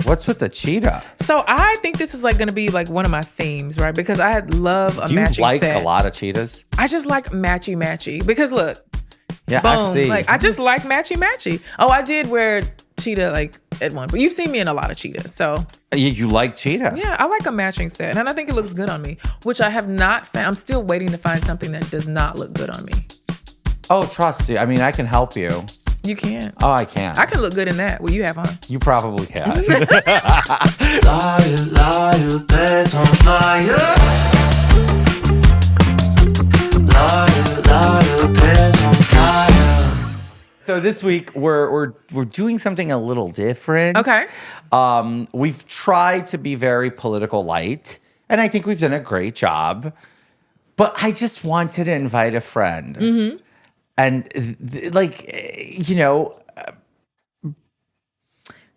What's with the cheetah? So I think this is like going to be like one of my themes, right? Because I love a Do you matching like set. a lot of cheetahs? I just like matchy. Because look, Yeah, boom. I see. Like I just like matchy. Oh, I did wear cheetah like at one, but you've seen me in a lot of cheetahs. So You like cheetah? yeah, I like a matching set, and I think it looks good on me, which I have not found. I'm still waiting to find something that does not look good on me. Oh, trust you. I mean, I can help you. You can't. Oh, I can. I can look good in that. What you have on? You probably can. Liar, pants on fire. Liar, pants on fire. So this week we're doing something a little different. Okay. We've tried to be very political light, and I think we've done a great job. But I just wanted to invite a friend. Mm-hmm. And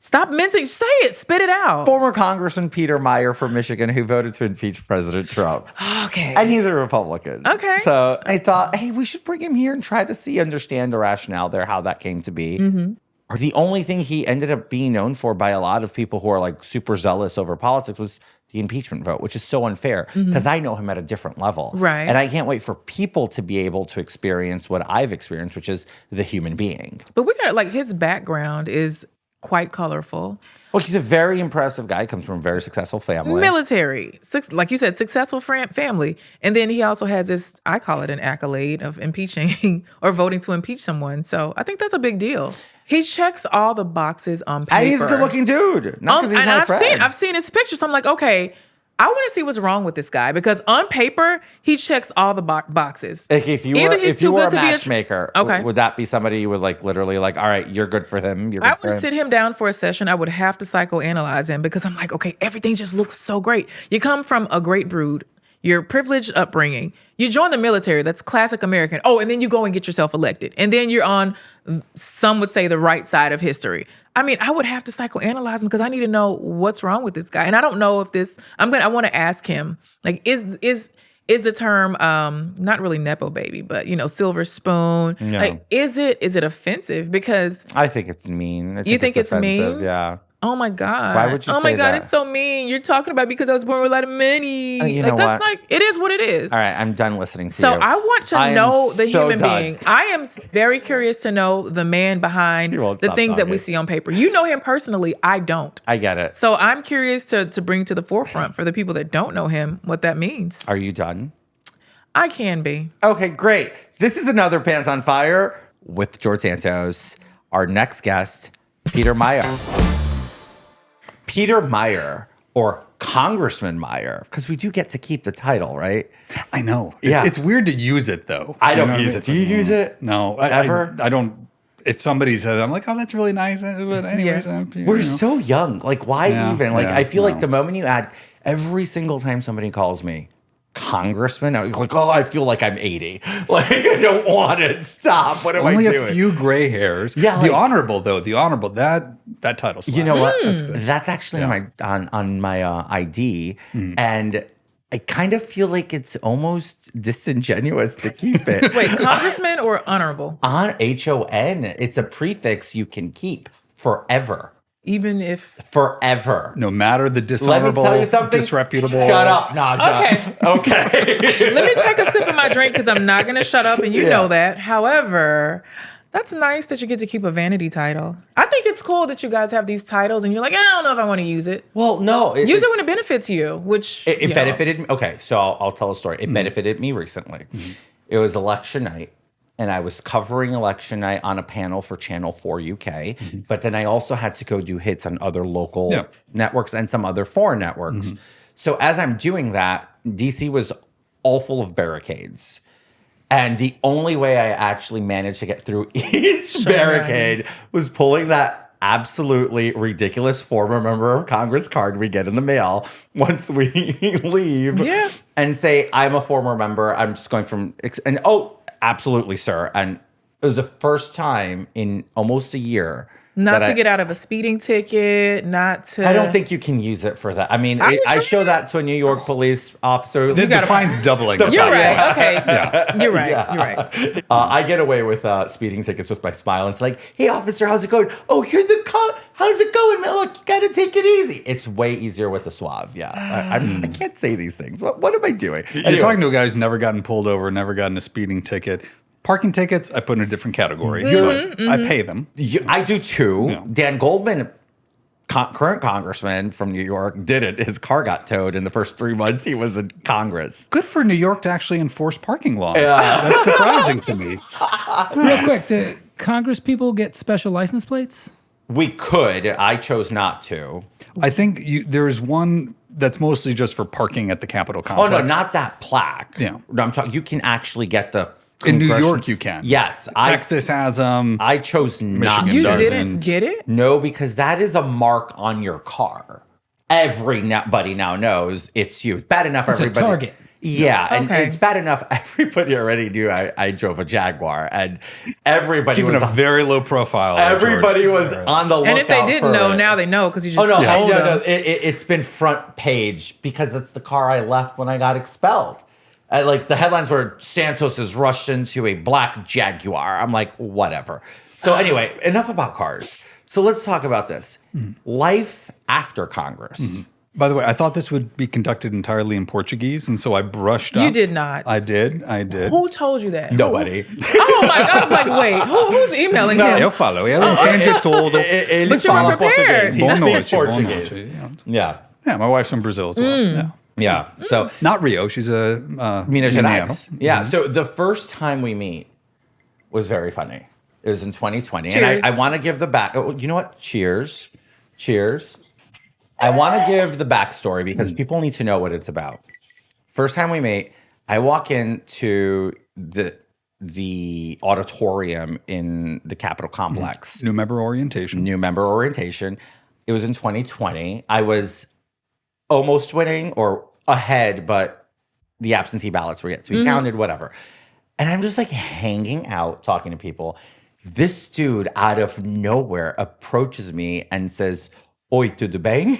Stop mincing. Say it. Spit it out. former Congressman Peter Meijer from Michigan, who voted to impeach President Trump. Okay. And he's a Republican. Okay. So I thought, hey, we should bring him here and try to understand the rationale there, how that came to be. Mm-hmm. Or the only thing he ended up being known for by a lot of people who are like super zealous over politics was the impeachment vote, which is so unfair because I know him at a different level. Right. And I can't wait for people to be able to experience what I've experienced, which is the human being. But we got like his background is quite colorful. Well, he's a very impressive guy, comes from a very successful family. Military, like you said, successful family. And then he also has this, I call it an accolade of impeaching or voting to impeach someone. So I think that's a big deal. He checks all the boxes on paper. And he's a good-looking dude. Not because he's and my friend. I've seen his pictures. So I'm like, okay, I want to see what's wrong with this guy because on paper he checks all the boxes. Like if you Either were, he's if you too were good a to be a- matchmaker, Okay. would that be somebody you would like literally like, all right, you're good for him. You're good I for would him. sit him down for a session. I would have to psychoanalyze him because I'm like, okay, everything just looks so great. You come from a great brood, your privileged upbringing. You join the military. That's classic American. Oh, and then you go and get yourself elected. And then you're on, some would say, the right side of history. I mean, I would have to psychoanalyze him because I need to know what's wrong with this guy. And I don't know if this, I want to ask him, like, is the term, not really Nepo baby, but, silver spoon. No. Like, is it offensive? Because I think it's mean. You think it's offensive, mean? Yeah. oh my God. Why would you Oh my say God, that? it's so mean. You're talking about because I was born with a lot of money. You know that's what? like, it is what it is. All right, I'm done listening to So you. I want to I am know the so human done. being. I am very curious to know the man behind You won't the stop things that we talking. see on paper. You know him personally. I don't. I get it. So I'm curious to bring to the forefront for the people that don't know him what that means. Are you done? I can be. Okay, great. This is another Pants on Fire with George Santos. Our next guest, Peter Meijer. Peter Meijer, or Congressman Meijer, because we do get to keep the title, right? I know. Yeah. It's weird to use it, though. I You don't know what use mean? it. Do you use it? No. Ever? I don't. If somebody says, I'm like, oh, that's really nice. But anyways, We're so young. Like, why Yeah, even? Like, yeah, I feel like no. the moment you add, every single time somebody calls me Congressman, I'm like, oh, I feel like I'm 80. Like, I don't want it. Stop. What am Only I a doing? few gray hairs. Yeah, the like- honorable, though. The honorable. That title. You know what? That's good. That's actually on my ID, Hmm. and I kind of feel like it's almost disingenuous to keep it. Wait, congressman or honorable? On HON, it's a prefix you can keep forever. Even if. Forever. No matter the Let me dishonorable, tell you something. disreputable. Shut up, Naja. Okay. Okay. Let me take a sip of my drink because I'm not going to shut up, and you Yeah. know that. However, that's nice that you get to keep a vanity title. I think it's cool that you guys have these titles, and you're like, I don't know if I want to use it. Well, no. Use it when it benefits you, which It you know. benefited me. Okay, so I'll tell a story. It benefited me recently. It was election night, and I was covering election night on a panel for Channel 4 UK. But then I also had to go do hits on other local Yeah. networks and some other foreign networks. So as I'm doing that, DC was all full of barricades. And the only way I actually managed to get through each barricade was pulling that absolutely ridiculous former member of Congress card we get in the mail once we leave. Yeah. And say, I'm a former member. I'm just going from, and oh, absolutely, sir. And it was the first time in almost a year. Not that to I- get out of a speeding ticket, not to. I don't think you can use it for that. I mean, Are you I sure? show that to a New York police officer. The fine's doubling. You're right. Yeah. Okay. Yeah. You're right. You're right. I get away with speeding tickets with my smile. It's like, hey, officer, how's it going? Oh, you're the how's it going, man? Look, you got to take it easy. It's way easier with the suave. Yeah. I can't say these things. What am I doing? You're talking to a guy who's never gotten pulled over, never gotten a speeding ticket. Parking tickets, I put in a different category. I pay them. I do too. Yeah. Dan Goldman, current congressman from New York, did it. His car got towed in the first 3 months he was in Congress. Good for New York to actually enforce parking laws. That's surprising to me. Real quick, do Congress people get special license plates? We could. I chose not to. I think there's one that's mostly just for parking at the Capitol complex. Oh, no, not that plaque. Yeah. No, I'm talking. You can actually get the. In New York, you can. Yes. Texas has them. I chose not Michigan You to. does. didn't get it? No, because that is a mark on your car. Everybody now knows it's you. Bad enough It's a everybody. target. Yeah, and Okay. it's bad enough everybody already knew I drove a Jaguar, and everybody Keeping was a very low profile. everybody George. was on the lookout. And if they didn't for know, it. now they know because you Oh just no, told them. no, it's been front page because it's the car I left when I got expelled. Like the headlines were Santos is rushed into a black Jaguar. I'm like, whatever. So anyway, enough about cars. So let's talk about this. Life after Congress. By the way, I thought this would be conducted entirely in Portuguese, and so I brushed up. You did not. I did. Who told you that? Nobody. Oh my God! I was like, wait, who's emailing him? Eu falo, eu entendo todo. But you were prepared. He Boa speaks noite, boa Portuguese. noite. Yeah. Yeah, my wife's from Brazil as well. Yeah. Yeah. So Not Rio. She's a Minas Mineiro. Gerais. Yeah. So the first time we meet was very funny. It was in 2020. Cheers. And I want to give the back. Oh, you know what? Cheers. Cheers. I want to give the backstory because people need to know what it's about. First time we meet, I walk into the auditorium in the Capitol complex. New member orientation. New member orientation. It was in 2020. I was almost winning or ahead, but the absentee ballots were yet to be counted, whatever. And I'm just like hanging out, talking to people. This dude out of nowhere approaches me and says, Oi, tudo bem?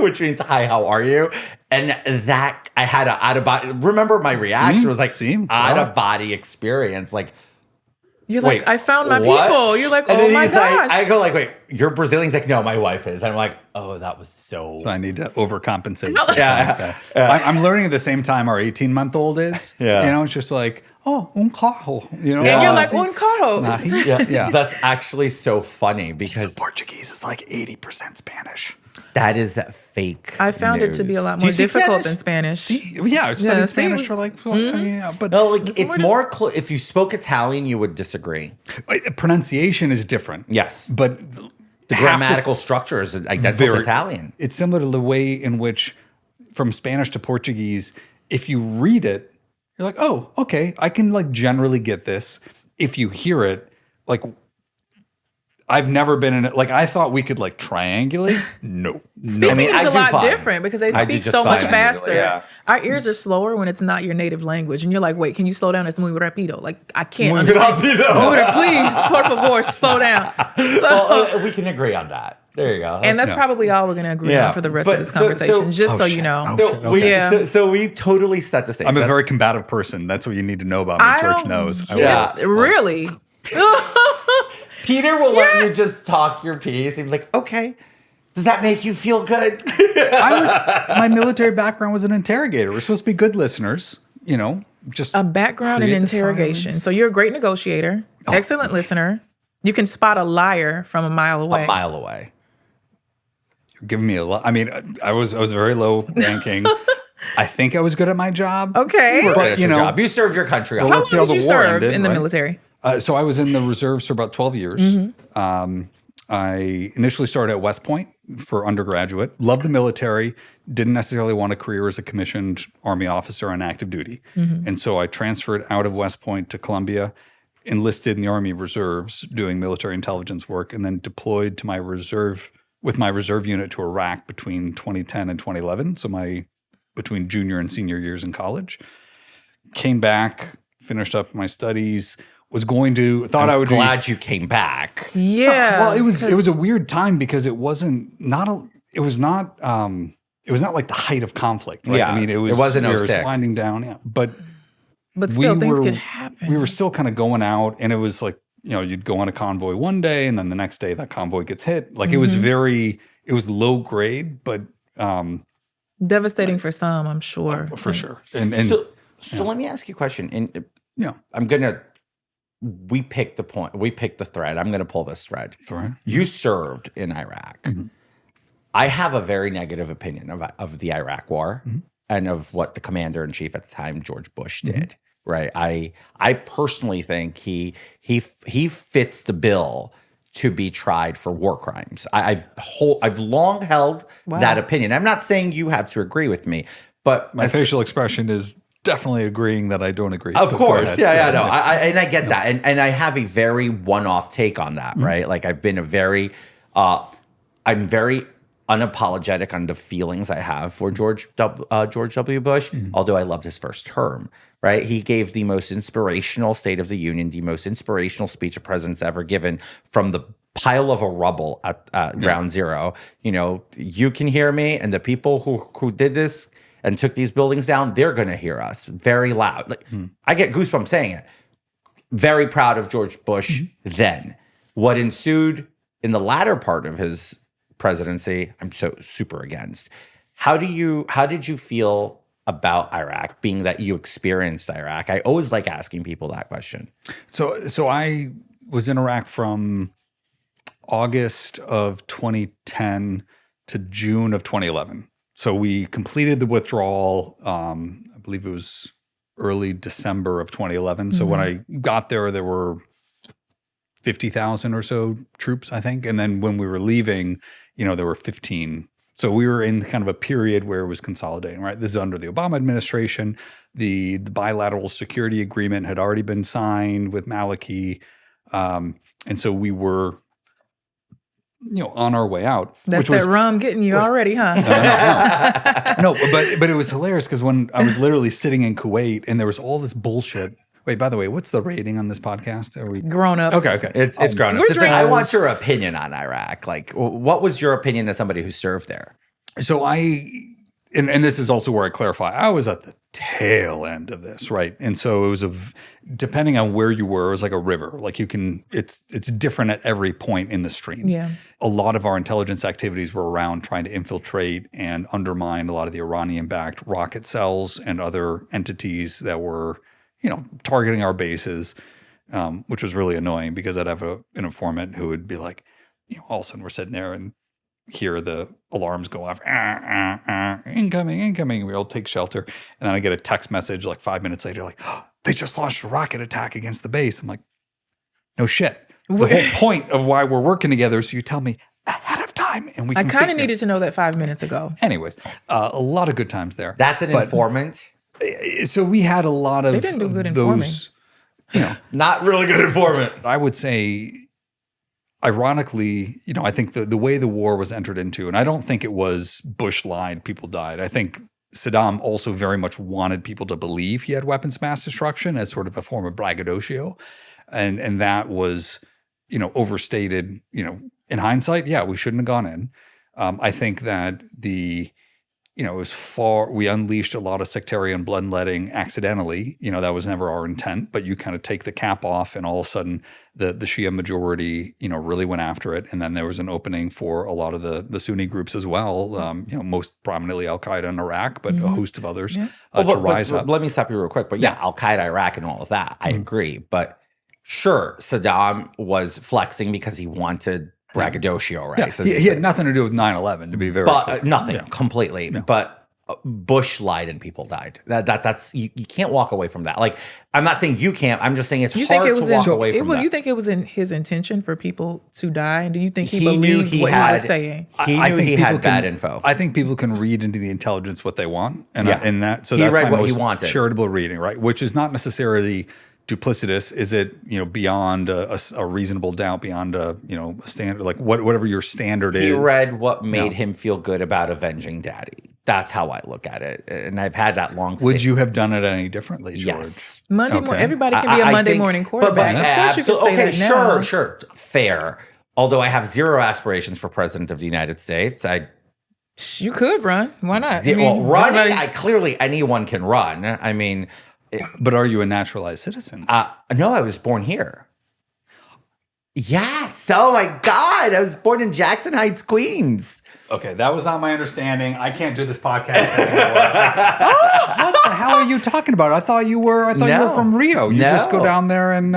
Which means, hi, how are you? And that, I had a out of body, remember my reaction was like, out of body experience. Like, You're like, wait, I found my what? people. You're like, And oh then my he's like- gosh. I go like, wait, you're Brazilian? He's like, no, my wife is. And I'm like, oh, that was so. So I need to overcompensate. Yeah. I'm learning at the same time our 18-month-old is. Yeah. You know, it's just like, oh, un carro. You know, and you're Yeah. like, un carro. Yeah, that's actually so funny because Portuguese is like 80% Spanish. that is fake. I found it to be a lot Do you more speak difficult Spanish? than Spanish. Yeah, I studied Yeah, Spanish see, for like, but No, like it's more. If you spoke Italian, you would disagree. pronunciation is different. Yes, But the grammatical structure is identical to Italian. It's similar to the way in which, from Spanish to Portuguese, if you read it, you're like, oh, okay, I can like generally get this. If you hear it, like, I've never been in it. Like, I thought we could like triangulate. No. Speaking I mean, I is a do lot fine. different because they I do speak just so much fine. faster. Yeah. Our ears are slower when it's not your native language. And you're like, wait, can you slow down? It's muy rapido. Like, I can't Muy understand. rápido. Muy, please, por favor, slow down. So, Well, we can agree on that. There you go. and that's probably all we're going to agree on for the rest of this conversation, just so you know. So we totally set the stage. I'm a very combative person. That's what you need to know about me. I Church don't knows. Yeah. Really? Peter will let you just talk your piece. He's like, okay, does that make you feel good? My military background was an interrogator. We're supposed to be good listeners, you know, just A background in create the interrogation. silence. So you're a great negotiator, excellent listener. You can spot a liar from a mile away. A mile away. You're giving me a lot. I mean, I was very low ranking. I think I was good at my job. Okay. But But, you you know, job. You served your country. Well, on How let's see long how did you the war serve ended, in the right? military? So I was in the reserves for about 12 years. I initially started at West Point for undergraduate. Loved the military. Didn't necessarily want a career as a commissioned Army officer on active duty. And so I transferred out of West Point to Columbia, enlisted in the Army Reserves doing military intelligence work, and then deployed to my reserve unit to Iraq between 2010 and 2011. So between junior and senior years in college. Came back, finished up my studies, was going to I would be Glad you came back. Yeah. well, it was a weird time because it was not like the height of conflict, right? Yeah, I mean, it wasn't we were 06. winding down, yeah. But But still, we things were could happen. we were still kind of going out, and it was like you'd go on a convoy one day and then the next day that convoy gets hit. Like it was low grade, but devastating for some, I'm sure. for sure. And so let me ask you a question. And yeah, we picked the point. We picked the thread. I'm going to pull this thread. Sorry. You served in Iraq. I have a very negative opinion of the Iraq War and of what the commander-in-chief at the time, George Bush, did. Right. I personally think he fits the bill to be tried for war crimes. I've long held that opinion. I'm not saying you have to agree with me, but my facial expression is definitely agreeing that I don't agree. Of course. Yeah, no. I get that. And I have a very one-off take on that, right? Like I've been I'm very unapologetic on the feelings I have for George W. Bush, although I loved his first term, right? He gave the most inspirational State of the Union, the most inspirational speech a president's ever given from the pile of a rubble at ground zero. You can hear me, and the people who did this and took these buildings down, they're going to hear us very loud. Like I get goosebumps saying it. Very proud of George Bush then. What ensued in the latter part of his presidency, I'm so super against. How did you feel about Iraq, being that you experienced Iraq? I always like asking people that question. So I was in Iraq from August of 2010 to June of 2011. So we completed the withdrawal. I believe it was early December of 2011. So when I got there were 50,000 or so troops, I think. And then when we were leaving, there were 15. So we were in kind of a period where it was consolidating, right? This is under the Obama administration. The bilateral security agreement had already been signed with Maliki. And so we were, on our way out. That's that rum getting you already, huh? No, but it was hilarious because when I was literally sitting in Kuwait and there was all this bullshit. Wait, by the way, what's the rating on this podcast? Are we grown-ups? Okay. It's grown-ups. I want your opinion on Iraq. Like, what was your opinion as somebody who served there? So and this is also where I clarify, I was at the tail end of this, right? And so it was depending on where you were, it was like a river. Like it's different at every point in the stream. Yeah. A lot of our intelligence activities were around trying to infiltrate and undermine a lot of the Iranian-backed rocket cells and other entities that were targeting our bases, which was really annoying because I'd have an informant who would be like, all of a sudden we're sitting there and hear the alarms go off, incoming. We all take shelter. And then I get a text message like 5 minutes later, like, oh, they just launched a rocket attack against the base. I'm like, no shit. The whole point of why we're working together is so you tell me ahead of time. And I kind of needed to know that 5 minutes ago. Anyways, a lot of good times there. That's an informant? So we had a lot of they didn't do good informing. Not really good informant. I would say, ironically, I think the way the war was entered into, and I don't think it was Bush lied, people died. I think Saddam also very much wanted people to believe he had weapons of mass destruction as sort of a form of braggadocio. And that was, overstated, in hindsight. Yeah, we shouldn't have gone in. I think that we unleashed a lot of sectarian bloodletting accidentally. That was never our intent, but you kind of take the cap off and all of a sudden the Shia majority, really went after it. And then there was an opening for a lot of the Sunni groups as well, most prominently Al-Qaeda in Iraq, but a host of others to rise up. Let me stop you real quick. But Al-Qaeda, Iraq and all of that, I agree. But sure, Saddam was flexing because he wanted braggadocio, right? Yeah. He had nothing to do with 9/11, to be very clear. Nothing, completely. Yeah. But Bush lied and people died. That's you can't walk away from that. Like, I'm not saying you can't. I'm just saying it's hard to walk away from that. You think it was in his intention for people to die? And do you think he believed what he was saying? He knew he had bad info. I think people can read into the intelligence what they want. And so he that's read my what most he wanted. Charitable reading, right? Which is not necessarily duplicitous. Is it beyond a reasonable doubt, beyond a standard, like whatever your standard is? He read what made him feel good about avenging Daddy. That's how I look at it, and I've had that long. Would you have done it any differently, George? Yes. Monday morning. Everybody can be a Monday morning quarterback. Of course, you can say that now. Sure, fair. Although I have zero aspirations for president of the United States, you could run. Why not? Running. Clearly anyone can run. I mean. But are you a naturalized citizen? No, I was born here. Yes. Oh my God. I was born in Jackson Heights, Queens. Okay, that was not my understanding. I can't do this podcast anymore. What the hell are you talking about? I thought you were from Rio. You just go down there and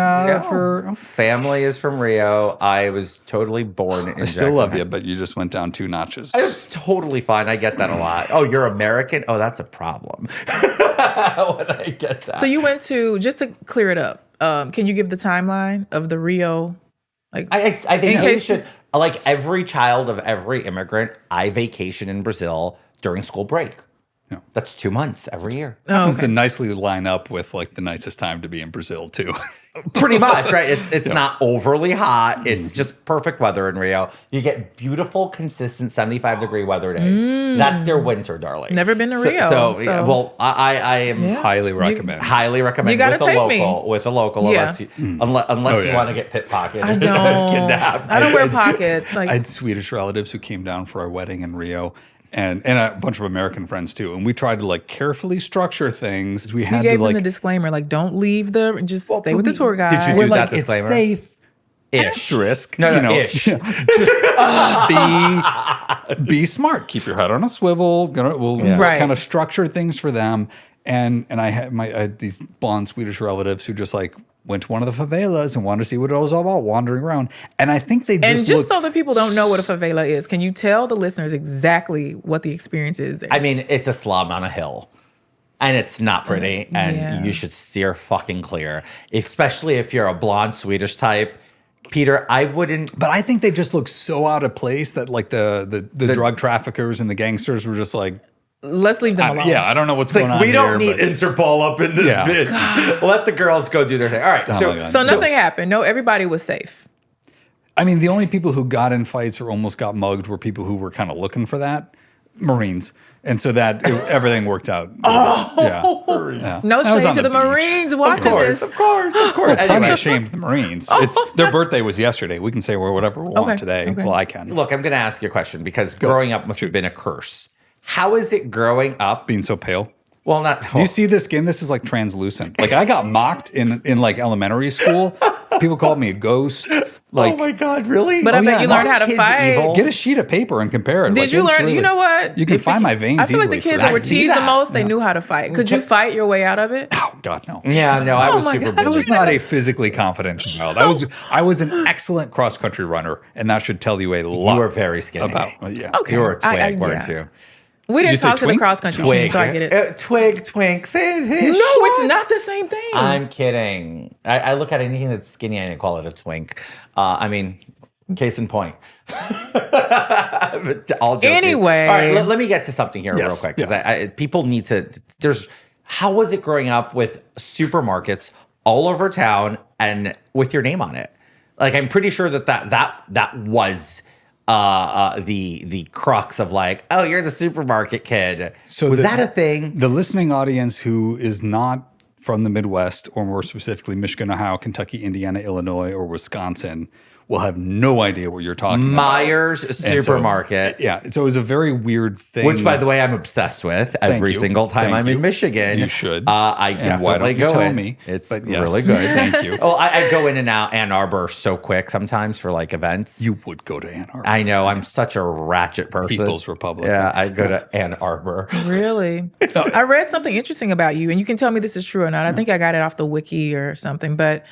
for family is from Rio. I was totally born in I still love you, Heights. but you just went down 2 notches. It's totally fine. I get that a lot. Oh, you're American? Oh, that's a problem. When I get that. So you went to, just to clear it up, can you give the timeline of the Rio? Like, I think in you case- should, like every child of every immigrant, I vacation in Brazil during school break. Yeah. That's 2 months every year. Happens to nicely line up with like the nicest time to be in Brazil too. Pretty much, right? It's not overly hot. It's just perfect weather in Rio. You get beautiful, consistent 75-degree weather days. That's their winter, darling. Never been to Rio, So, so- well, I am Highly recommend. highly recommend You gotta with a take local. me. With a local, Yeah. unless you, unless you yeah. want to get pickpocketed. I don't. Kidnapped. I don't wear pockets. Like, I had Swedish relatives who came down for our wedding in Rio. And a bunch of American friends too. And we tried to like carefully structure things. We you had gave to them like the disclaimer, like, don't leave just stay with the tour guide. Did you we're do like, that disclaimer? It's safe. Ish. Asterisk. No, you know, ish. Just be smart. Keep your head on a swivel. We'll Right. kind of structure things for them. And I had these blonde Swedish relatives who just like went to one of the favelas and wanted to see what it was all about, wandering around. And I think they just And just looked, so that people don't know what a favela is, can you tell the listeners exactly what the experience is there? I mean, it's a slum on a hill. And it's not pretty. And Yeah. you should steer fucking clear. Especially if you're a blonde Swedish type. Peter, I wouldn't. but I think they just looked so out of place that like the drug traffickers and the gangsters were just like, Let's leave them alone. yeah, I don't know what's It's going like, on we don't here, need but- Interpol up in this Yeah. bitch. Let the girls go do their thing. All right. my So, God. So nothing happened. No, everybody was safe. I mean, the only people who got in fights or almost got mugged were people who were kind of looking for that, Marines. And so everything worked out. Yeah. No I was shade on to the beach. Marines watching this. of course. Plenty Anyway, of shame to the Marines. It's their birthday was yesterday. We can say whatever we want Okay, today. okay. Well, I can. look, I'm going to ask you a question because growing up must have been a curse. How is it growing up? Being so pale. Well, not. Do you see the skin? This is like translucent. Like I got mocked in like elementary school. People called me a ghost. Like, oh my God, really? But I Oh, bet yeah, you learned how to kids fight. evil. get a sheet of paper and compare it. Did Like, you it's learn? really- You know what? You can If find the- my veins I feel like the easily kids for that were that. I see teased the that. most, they knew how to fight. Could you fight your way out of it? Oh God, no. Yeah, no, I Oh was my super God. I busy. was not a physically confident child. I was an excellent cross country runner, and that should tell you a lot. You were very skinny. about yeah. Okay. You were a twig, I- weren't yeah. you? We didn't you say talk to the twink? cross country Twig. team, so I get it. Twig, twink. Say it. No, it's not the same thing. I'm kidding. I look at anything that's skinny and I call it a twink. I mean, case in point. But all joking. Anyway. All right, let me get to something here real Yes, quick because yes. people need to. How was it growing up with supermarkets all over town and with your name on it? Like, I'm pretty sure that was the crux of like, oh, you're the supermarket kid. So was the- that a thing? The listening audience who is not from the Midwest, or more specifically Michigan, Ohio, Kentucky, Indiana, Illinois, or Wisconsin, will have no idea what you're talking about. Meijer's And so- supermarket. Yeah, so it was a very weird thing. Which, by the way, I'm obsessed with every you. single time Thank I'm in you. Michigan. You should. I And definitely why don't you go tell in. me? It's But yes. really good. Thank you. Oh, I go in and out Ann Arbor so quick sometimes for like events. You would go to Ann Arbor. I know. I'm such a ratchet person. People's Republic. Yeah, I go to Ann Arbor. Really? I read something interesting about you, and you can tell me this is true or not. I think I got it off the wiki or something, but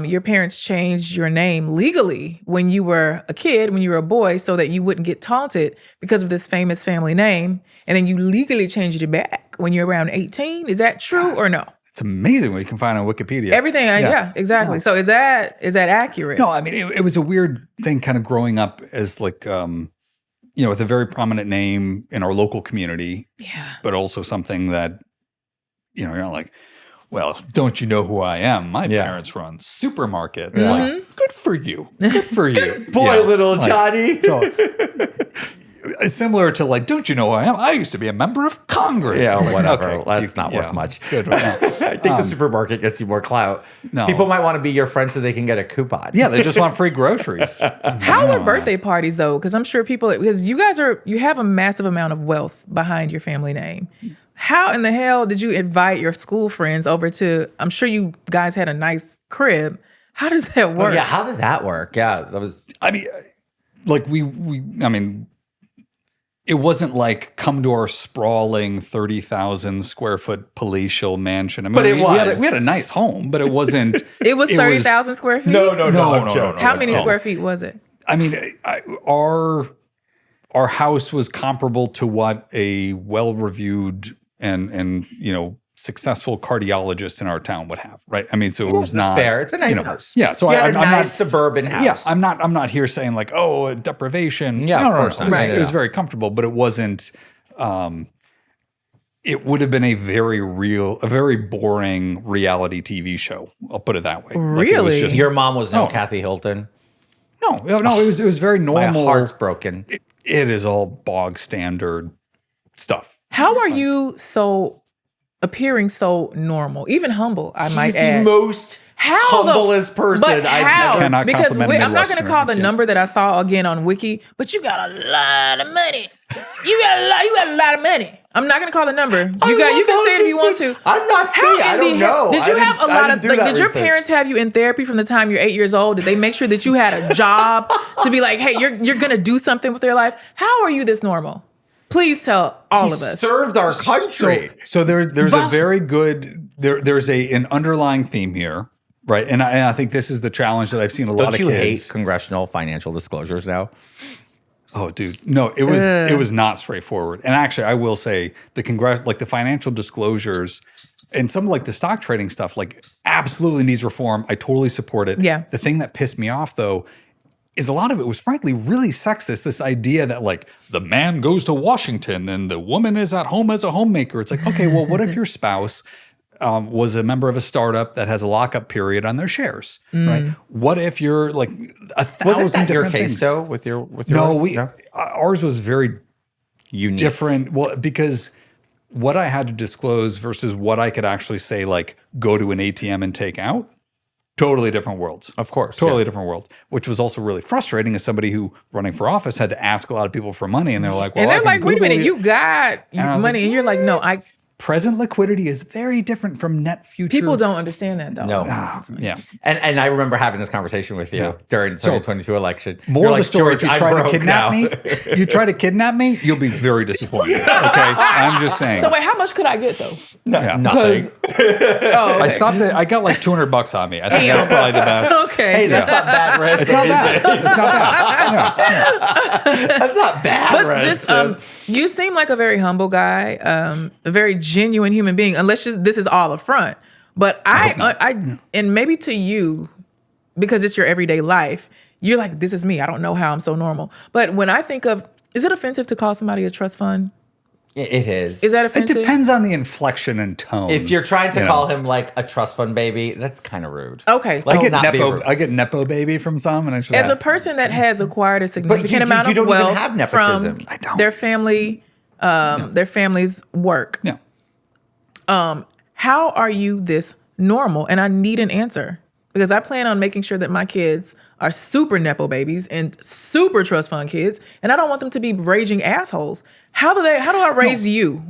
your parents changed your name legally when you were a kid, when you were a boy, so that you wouldn't get taunted because of this famous family name. And then you legally changed it back when you're around 18. Is that true or no? It's amazing what you can find on Wikipedia. Everything, yeah, exactly. So is that accurate? No, I mean, it was a weird thing kind of growing up as like, with a very prominent name in our local community. Yeah. But also something that, you're not like, well, don't you know who I am? My parents run supermarkets. Like, good for you. Good for you. Boy, Yeah. little Like, Johnny. So, similar to like, don't you know who I am? I used to be a member of Congress. Yeah, It's like, whatever. okay, That's not worth much. Good. No. I think the supermarket gets you more clout. No. People might want to be your friend so they can get a coupon. Yeah, they just want free groceries. How were birthday parties though? Because I'm sure because you have a massive amount of wealth behind your family name. How in the hell did you invite your school friends over to? I'm sure you guys had a nice crib. How does that work? Yeah, how did that work? Yeah, that was. I mean, like it wasn't like come to our sprawling 30,000 square foot palatial mansion. I mean, But it we was. had a nice home, but it wasn't. It was 30,000 square feet? No. How many square feet was it? I mean, our house was comparable to what a well-reviewed and successful cardiologist in our town would have, right? I mean, so it was not fair. It's a nice house. Yeah, so You had I'm a nice not suburban house. Yeah, I'm not here saying like, oh, deprivation. Yeah, no, of course not. No. Right. It was very comfortable, but it wasn't. It would have been a very boring reality TV show. I'll put it that way. Like, it was Really? just, Your mom was no Oh. Kathy Hilton. no. It was very My normal. heart's broken. It is all bog standard stuff. How are you appearing so normal, even humble, I might He's the add? most How the- humblest person But I've how? ever. Cannot Because compliment a I'm not going to Midwesterner. call the You number that I saw again on Wiki, but you got a lot of money. You got a lot of money. I'm not going to call the number. You can say it if you want to. I'm not saying. I don't know. Did you have a lot of Did your parents have you in therapy from the time you're 8 years old? Did they make sure that you had a job to be like, hey, you're going to do something with your life? How are you this normal? Please tell all of us. served our country? So there's a very good there's an underlying theme here, right? And I think this is the challenge that I've seen a lot Don't of you kids. hate congressional financial disclosures now? Oh, dude, no, it was not straightforward. And actually, I will say the the financial disclosures and some like the stock trading stuff, like absolutely needs reform. I totally support it. Yeah. The thing that pissed me off though is a lot of it was frankly really sexist. This idea that like the man goes to Washington and the woman is at home as a homemaker. It's like, okay, well, what if your spouse was a member of a startup that has a lockup period on their shares, right? What if you're like 1,000 Wasn't that your different case things? though? With your No, wife? ours was very Unique. different. Well, because what I had to disclose versus what I could actually say, like go to an ATM and take out, totally different worlds. Of course, totally yeah. different worlds. Which was also really frustrating as somebody who running for office had to ask a lot of people for money, and they're like, "Well, And I they're can like, wait a Google minute, it." you got I was money. like, And you're like, no, Present liquidity is very different from net future. people don't understand that though. No. Yeah. And I remember having this converation with you during the 2022 election. More You're of the story, George, if you I'm try to broke kidnap now. you try to kidnap me, you'll be very disappointed. Okay? I'm just saying. So wait, how much could I get though? Yeah. Nothing. Oh, okay. I stopped it. I got like $200 on me. I think that's probably the best. Okay. Hey, that's not bad, Red. It's not bad. It's not bad. Yeah. That's not bad, But Red. just you seem like a very humble guy, a very genuine human being. Unless this is all a front, but I and maybe to you, because it's your everyday life, you're like, this is me. I don't know how I'm so normal. But when I think of, is it offensive to call somebody a trust fund? It is. Is that It offensive? depends on the inflection and tone. If you're trying to You know. call him like a trust fund baby, that's kind of rude. Okay, so I get not be nepo. rude. I get nepo baby from some, and it's as a person that has acquired a significant amount you of don't even wealth have nepotism. from I don't. their family, their family's work, yeah. how are you this normal? And I need an answer because I plan on making sure that my kids are super nepo babies and super trust fund kids, and I don't want them to be raging assholes. How do I raise you?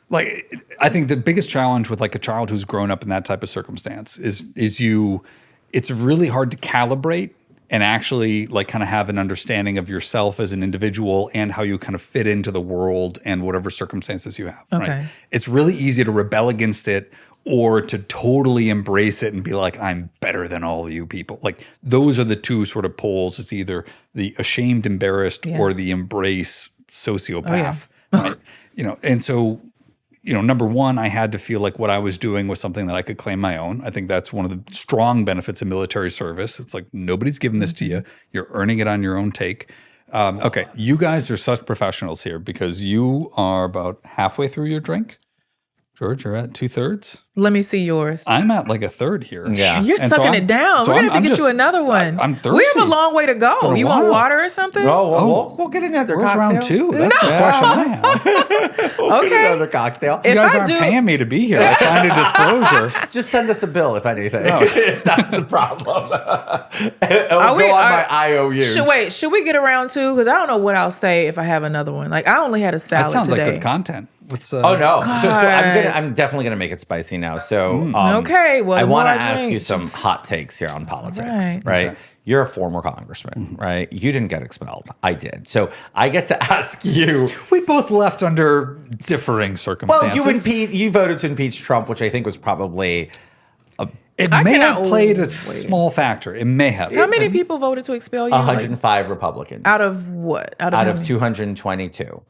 Like, I think the biggest challenge with like a child who's grown up in that type of circumstance is it's really hard to calibrate and actually like kind of have an understanding of yourself as an individual and how you kind of fit into the world and whatever circumstances you have. Okay. Right? It's really easy to rebel against it or to totally embrace it and be like, I'm better than all of you people. Like those are the two sort of poles. It's either the ashamed, embarrassed or the embrace sociopath. Right? And so, number one, I had to feel like what I was doing was something that I could claim my own. I think that's one of the strong benefits of military service. It's like nobody's giving this to you. You're earning it on your own take. Okay, you guys are such professionals here because you are about halfway through your drink. George, you're at 2/3. Let me see yours. I'm at like a third here. Yeah. You're And so sucking I'm- it down. so We're gonna I'm have to get just- you another one. I'm We thirsty. have a long way to go. Been a You want while. water or something? We'll get another Where's cocktail. round two? That's the question I have. We'll get Okay. another cocktail. If You guys I aren't do- paying me to be here. I signed a disclosure. Just send us a bill if anything. If that's the problem. It'll Are we- go on are- my IOUs. Should we get around two? Because I don't know what I'll say if I have another one. Like I only had a salad That sounds today. like good content. What's Oh no! So God. I'm definitely gonna make it spicy now. So Okay, well, I the want to more I ask you drink, some just- hot takes here on politics, Right. right? Okay. You're a former congressman, right? You didn't get expelled. I did. So I get to ask you. We both left under differing Well, circumstances. you voted to impeach Trump, which I think was probably It I may cannot have played a wait. small factor. It may have. How many people voted to expel you? Like, 105 Republicans out of what? out how of many? 222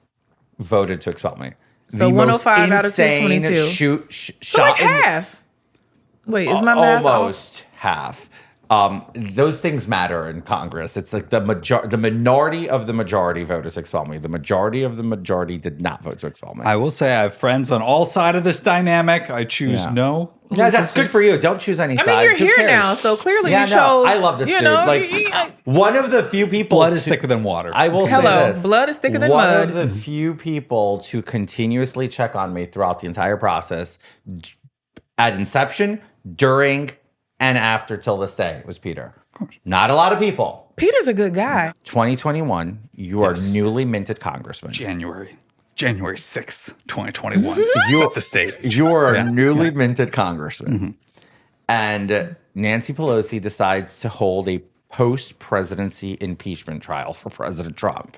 voted to expel me. So 105 out of 222. Shot So like half. Wait, is my math off? almost half. Those things matter in Congress. It's like the minority of the majority voted to expel me. The majority of the majority did not vote to expel me. I will say I have friends on all sides of this dynamic. I choose Yeah. no. Yeah, that's good for you. Don't choose any I mean, sides. you're Who here cares? now, so clearly Yeah, you no, chose. I love this you dude. know, Like one of the few people. Blood is thicker than water. I will Hello, say this: blood is thicker than one mud. of the few people to continuously check on me throughout the entire process, at inception, during, and after till this day was Peter. Not a lot of people. Peter's a good guy. 2021, you are newly minted congressman. January 6th, 2021. Set the stage. You are Yeah. a newly minted congressman. And Nancy Pelosi decides to hold a post-presidency impeachment trial for President Trump,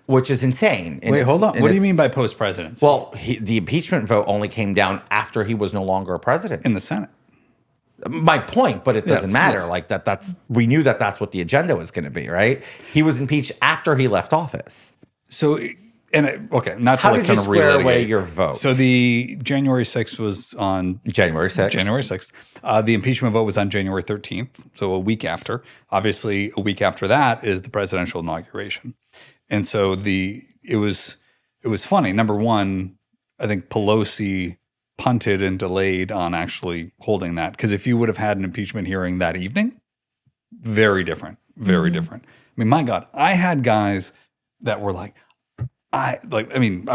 which is insane. Wait, hold on. What do you mean by post-presidency? Well, the impeachment vote only came down after he was no longer a president. in the Senate. My point, but it doesn't Yes, matter. yes. Like that's we knew that's what the agenda was going to be, right? He was impeached after he left office. So, okay, not to How like did you kind of square away relitigate. your vote? So the January 6th was on January 6th. January 6th. The impeachment vote was on January 13th, so a week after. Obviously, a week after that is the presidential inauguration. And so it was funny. Number one, I think Pelosi punted and delayed on actually holding that, because if you would have had an impeachment hearing that evening, very different, very different. I mean, my God, I had guys that were like, I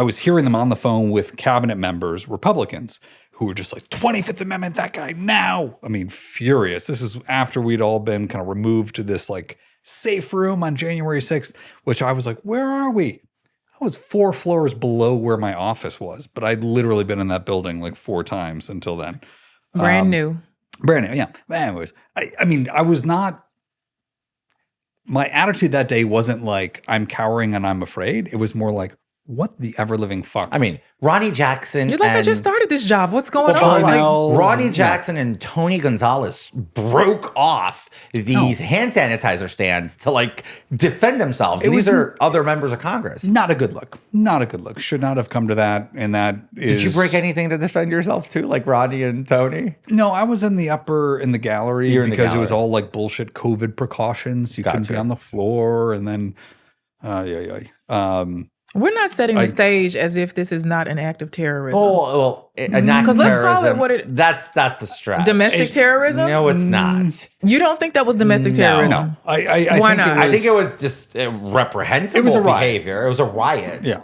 was hearing them on the phone with cabinet members, Republicans, who were just like, 25th Amendment, that guy now. I mean, furious. This is after we'd all been kind of removed to this like safe room on January 6th, which I was like, where are we? I was 4 floors below where my office was, but I'd literally been in that building like 4 times until then. Brand new. Brand new, yeah. But anyways, I mean, I was not. My attitude that day wasn't like I'm cowering and I'm afraid. It was more like, what the ever living fuck? I mean, Ronnie Jackson. You're like, I and- just started this job. What's going Well, on? like, Well, Ronnie Jackson and Tony Gonzalez broke off these hand sanitizer stands to like defend themselves. And these are other members of Congress. not a good look. Not a good look. Should not have come to that. And that is. Did you break anything to defend yourself too, like Ronnie and Tony? No, I was in the gallery You're in the because it was gallery. all like bullshit COVID precautions. You couldn't be Gotcha. on the floor, and then, We're not setting the stage as if this is not an act of terrorism. Well, an act of 'Cause let's call it terrorism. what it- That's a stretch. Domestic terrorism? No, it's not. You don't think that was domestic No. terrorism? I Why think not? it was, I think it was just reprehensible It was a riot. behavior. It was a riot. Yeah.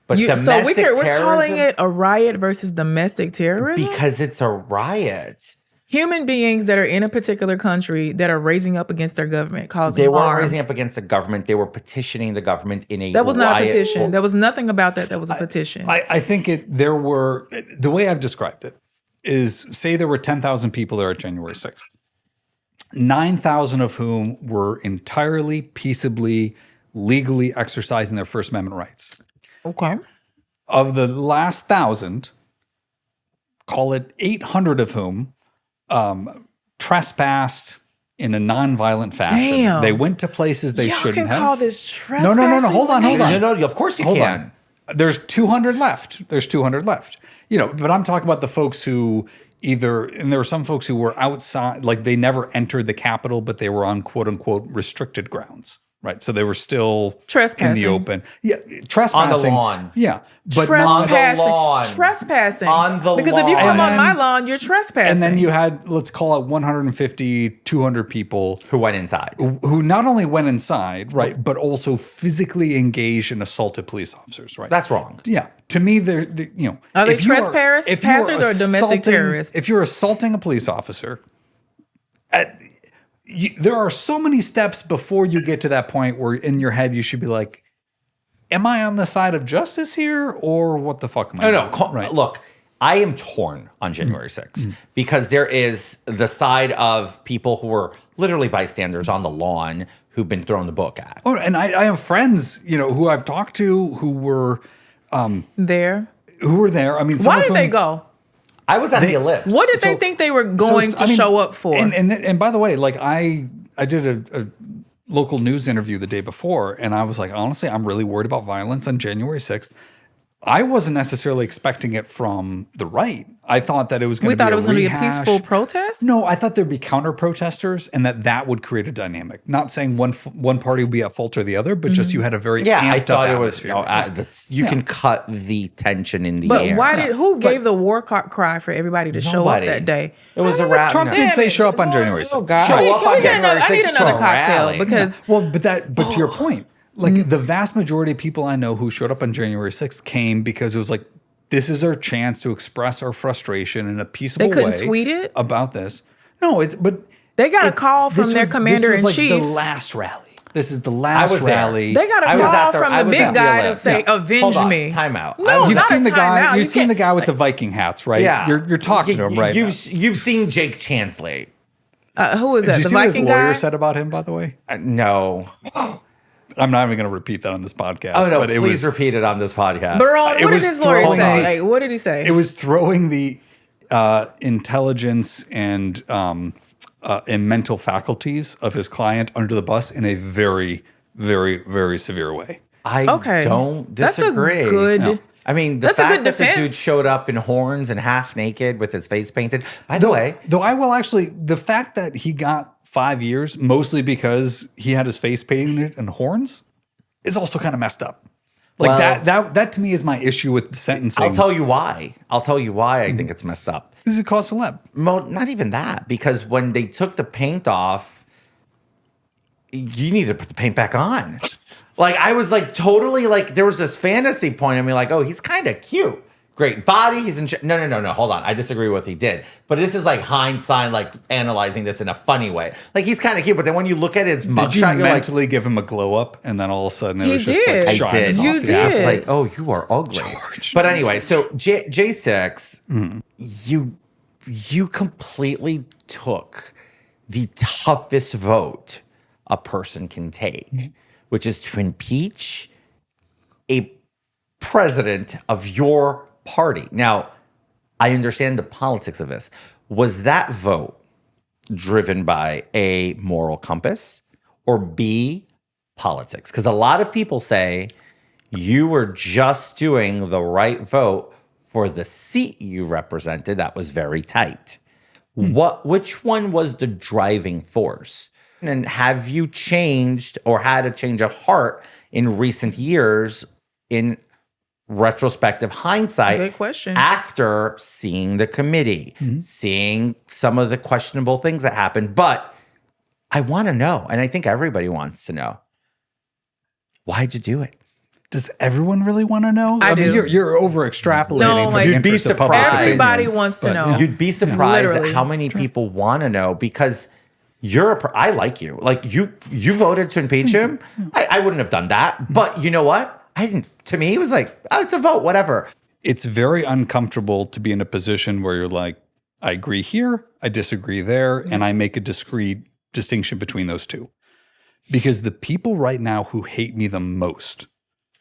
But So domestic we're terrorism, calling it a riot versus domestic terrorism? because it's a riot. Human beings that are in a particular country that are raising up against their government, causing They weren't harm. raising up against the government. They were petitioning the government in a That was not a riot. petition. There was nothing about that was a petition. I think there were, the way I've described it is, say there were 10,000 people there at January 6th, 9,000 of whom were entirely peaceably, legally exercising their First Amendment rights. Okay. Of the last 1,000, call it 800 of whom trespassed in a nonviolent fashion. Damn. They went to places they Y'all shouldn't can have. call this trespassing? No. Hold on. No, of course you Hold can. on. There's 200 left. You know, but I'm talking about the folks who and there were some folks who were outside, like they never entered the Capitol, but they were on quote unquote restricted grounds, right? So they were still in Trespassing. the open. Yeah, trespassing. lawn. Yeah. But Trespassing. On the lawn. Trespassing. On the because if you lawn. come And on my then- lawn, you're trespassing. and then you had, let's call it 150, 200 people Who went inside? who not only went inside, right, but also physically engaged and assaulted police officers, right? That's wrong. Yeah. To me, you know, Are they if you are- trespassers if you are or domestic assaulting- terrorists? If you're assaulting a police officer, there are so many steps before you get to that point where in your head you should be like, am I on the side of justice here or what the fuck am I doing? Right. Look, I am torn on January 6th because there is the side of people who were literally bystanders on the lawn who've been thrown the book at. Oh, and I have friends, who I've talked to who were There. I mean, some Why of did them, they go? I was at the Ellipse. What did they think they were going to show up for? And by the way, like I did a local news interview the day before, and I was like, honestly, I'm really worried about violence on January 6th. I wasn't necessarily expecting it from the right. I thought that it was going to be going to be a peaceful protest? No, I thought there'd be counter protesters and that would create a dynamic. Not saying one party would be at fault or the other, but just you had a very I amped thought up it was. atmosphere. You can cut the tension in the But air. who gave the war cry for everybody to show up Nobody. that day? It was a rap. Trump did say show up on January 6th. Oh, God. Show up on January 6th I need to another a cocktail rally. because Well, but to your point, like the vast majority of people I know who showed up on January 6th came because it was like, this is our chance to express our frustration in a peaceable way. They couldn't tweet it? About this. No, but they got a call from their this commander-in-chief. was like the last rally. This is the last I was there. rally. They got a call from the big guy to say, avenge Hold on, me. time out. No, You've not seen a the guy. timeout. You've seen the guy with the Viking hats, right? Yeah, You're talking to him right now. You've seen Jake Chansley. Who is that? Did you The see what his Viking lawyer guy? said about him, by the way? No. I'm not even going to repeat that on this podcast. Oh no! but Please it was, repeat it on this podcast. Baron, It what did was his lawyer throwing say? the- Like, what did he say? It was throwing the intelligence and mental faculties of his client under the bus in a very, very, very severe way. I don't disagree. That's a good. No. I mean, the That's a fact good that the dude defense. showed up in horns and half naked with his face painted. By the way, Though I will actually, the fact that he got 5 years, mostly because he had his face painted and horns, is also kind of messed up. Like Well- that to me is my issue with the sentencing. I'll tell you why. I think it's messed up. Is it cause celeb? Not even that, because when they took the paint off, you need to put the paint back on. Like, I was like totally like, there was this fantasy point of me like, oh, he's kind of cute. Great body. He's in No. Hold on. I disagree with what he did. But this is like hindsight, like analyzing this in a funny way. Like, he's kind of cute, but then when you look at his Did you mugshot, you're like, mentally give him a glow up, and then all of a sudden it He was just did. like I shines did. off You his did. face? just like, oh, you are ugly. But anyway, so J6, you completely took the toughest vote a person can take, which is to impeach a president of your party. Now, I understand the politics of this. Was that vote driven by A, moral compass, or B, politics? Because a lot of people say you were just doing the right vote for the seat you represented that was very tight. Which one was the driving force? And have you changed or had a change of heart in recent years in retrospective hindsight? Good question. After seeing the committee, seeing some of the questionable things that happened. But I want to know, and I think everybody wants to know, why'd you do it? Does everyone really want to know? I do. mean, you're over extrapolating. No, for like- the You'd be interest of public surprised. opinion. Everybody wants to know. You'd be surprised Literally. at how many people want to know, because I like you. Like, you voted to impeach him. I wouldn't have done that. But you know what? I didn't. To me, it was like, oh, it's a vote, whatever. It's very uncomfortable to be in a position where you're like, I agree here, I disagree there, and I make a discrete distinction between those two. Because the people right now who hate me the most,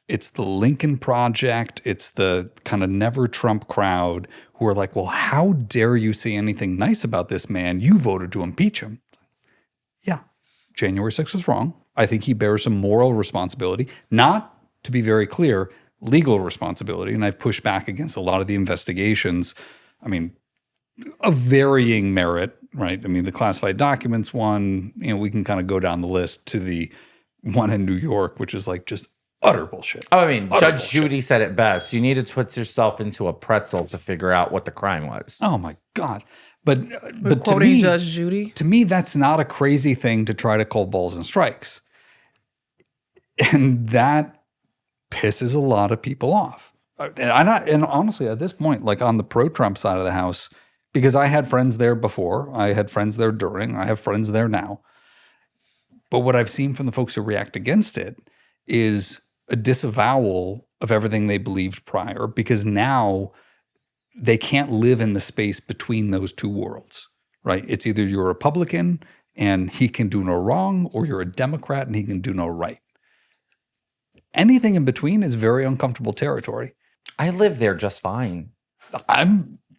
it's the Lincoln Project, it's the kind of never Trump crowd who are like, well, how dare you say anything nice about this man? You voted to impeach him. Yeah, January 6th was wrong. I think he bears some moral responsibility, not, to be very clear, legal responsibility. And I've pushed back against a lot of the investigations. I mean, of varying merit, right? I mean, the classified documents one, we can kind of go down the list to the one in New York, which is like just utter bullshit. Oh, I mean, Utter Judge bullshit. Judy said it best. You need to twist yourself into a pretzel to figure out what the crime was. Oh my God. But to quoting me, Judge Judy. to me, that's not a crazy thing to try to call balls and strikes. And that pisses a lot of people off. And honestly, at this point, like on the pro-Trump side of the house, because I had friends there before, I had friends there during, I have friends there now. But what I've seen from the folks who react against it is a disavowal of everything they believed prior, because now they can't live in the space between those two worlds, right? It's either you're a Republican and he can do no wrong, or you're a Democrat and he can do no right. Anything in between is very uncomfortable territory. I live there just fine.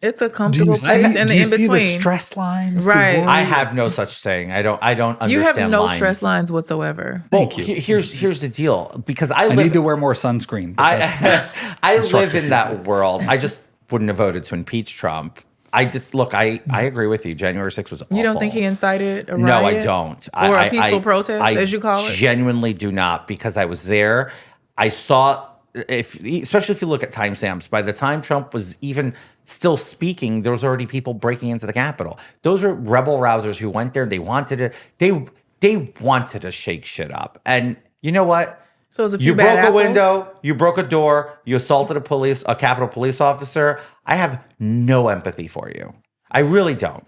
It's a comfortable place in the in Do you see between. the stress lines? the Right. worry? I have no such thing. I don't understand You have no lines. stress lines whatsoever. Well, Thank you. Here's the deal. Because I I live need to wear more sunscreen. But that's I live constructive in that world. I just wouldn't have voted to impeach Trump. I agree with you. January 6th was awful. You don't think he incited a riot? No, I don't. Or a peaceful protest, as you call it? I genuinely do not, because I was there. I saw, especially if you look at timestamps, by the time Trump was even still speaking, there was already people breaking into the Capitol. Those are rebel rousers who went there. They wanted to shake shit up. And you know what? So it was a few You bad broke a apples? window, you broke a door, you assaulted a Capitol police officer. I have no empathy for you. I really don't.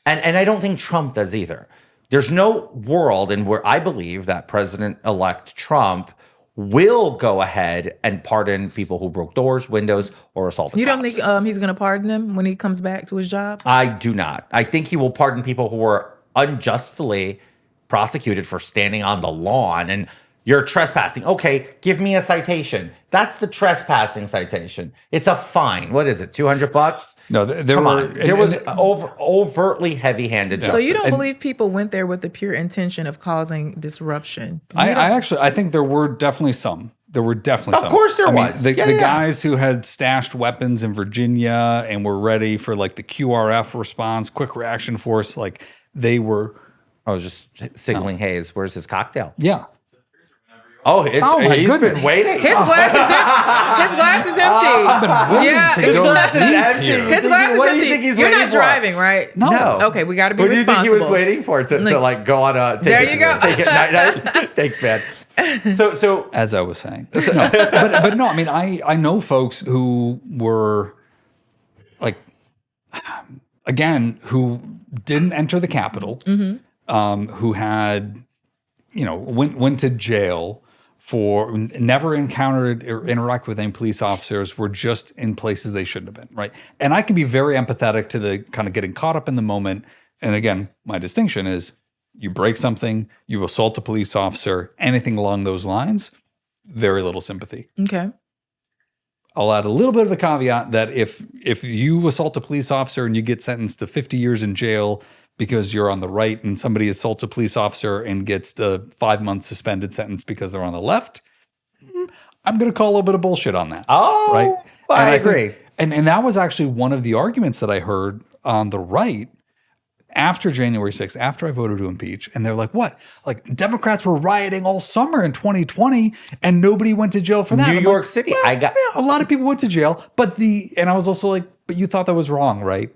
And I don't think Trump does either. There's no world in where I believe that President-elect Trump will go ahead and pardon people who broke doors, windows, or assaulted You don't cops. think he's going to pardon them when he comes back to his job? I do not. I think he will pardon people who were unjustly prosecuted for standing on the lawn and you're trespassing. Okay, give me a citation. That's the trespassing citation. It's a fine. What is it? $200? No, there Come were on. There was overtly heavy-handed So justice. you don't believe people went there with the pure intention of causing disruption? I think there were definitely some. There were definitely some. Of course there I mean, was. The Yeah. guys who had stashed weapons in Virginia and were ready for like the QRF response, quick reaction force, like they were. I was just signaling Hayes. Where's his cocktail? Yeah. Oh, my he's goodness. been waiting. His glass is empty. Yeah, to go empty. His glass is What empty. do you think he's You're waiting not for? driving, right? No. Okay, we got to be What do you think he was responsible. waiting for to like go on a take There it, you go. Take it night. Thanks, man. So As I was saying. No, but no, I mean, I know folks who were like, again, who didn't enter the Capitol, who had, went to jail for never encountered or interacted with any police officers, were just in places they shouldn't have been, right? And I can be very empathetic to the kind of getting caught up in the moment. And again, my distinction is you break something, you assault a police officer, anything along those lines, very little sympathy. Okay. I'll add a little bit of a caveat that if you assault a police officer and you get sentenced to 50 years in jail because you're on the right, and somebody assaults a police officer and gets the 5-month suspended sentence because they're on the left, I'm going to call a little bit of bullshit on that. Oh, right? I think- agree. and that was actually one of the arguments that I heard on the right after January 6th, after I voted to impeach. And they're like, what? Like Democrats were rioting all summer in 2020 and nobody went to jail for that. New I'm York like, City. well, a lot of people went to jail, and I was also like, but you thought that was wrong, right?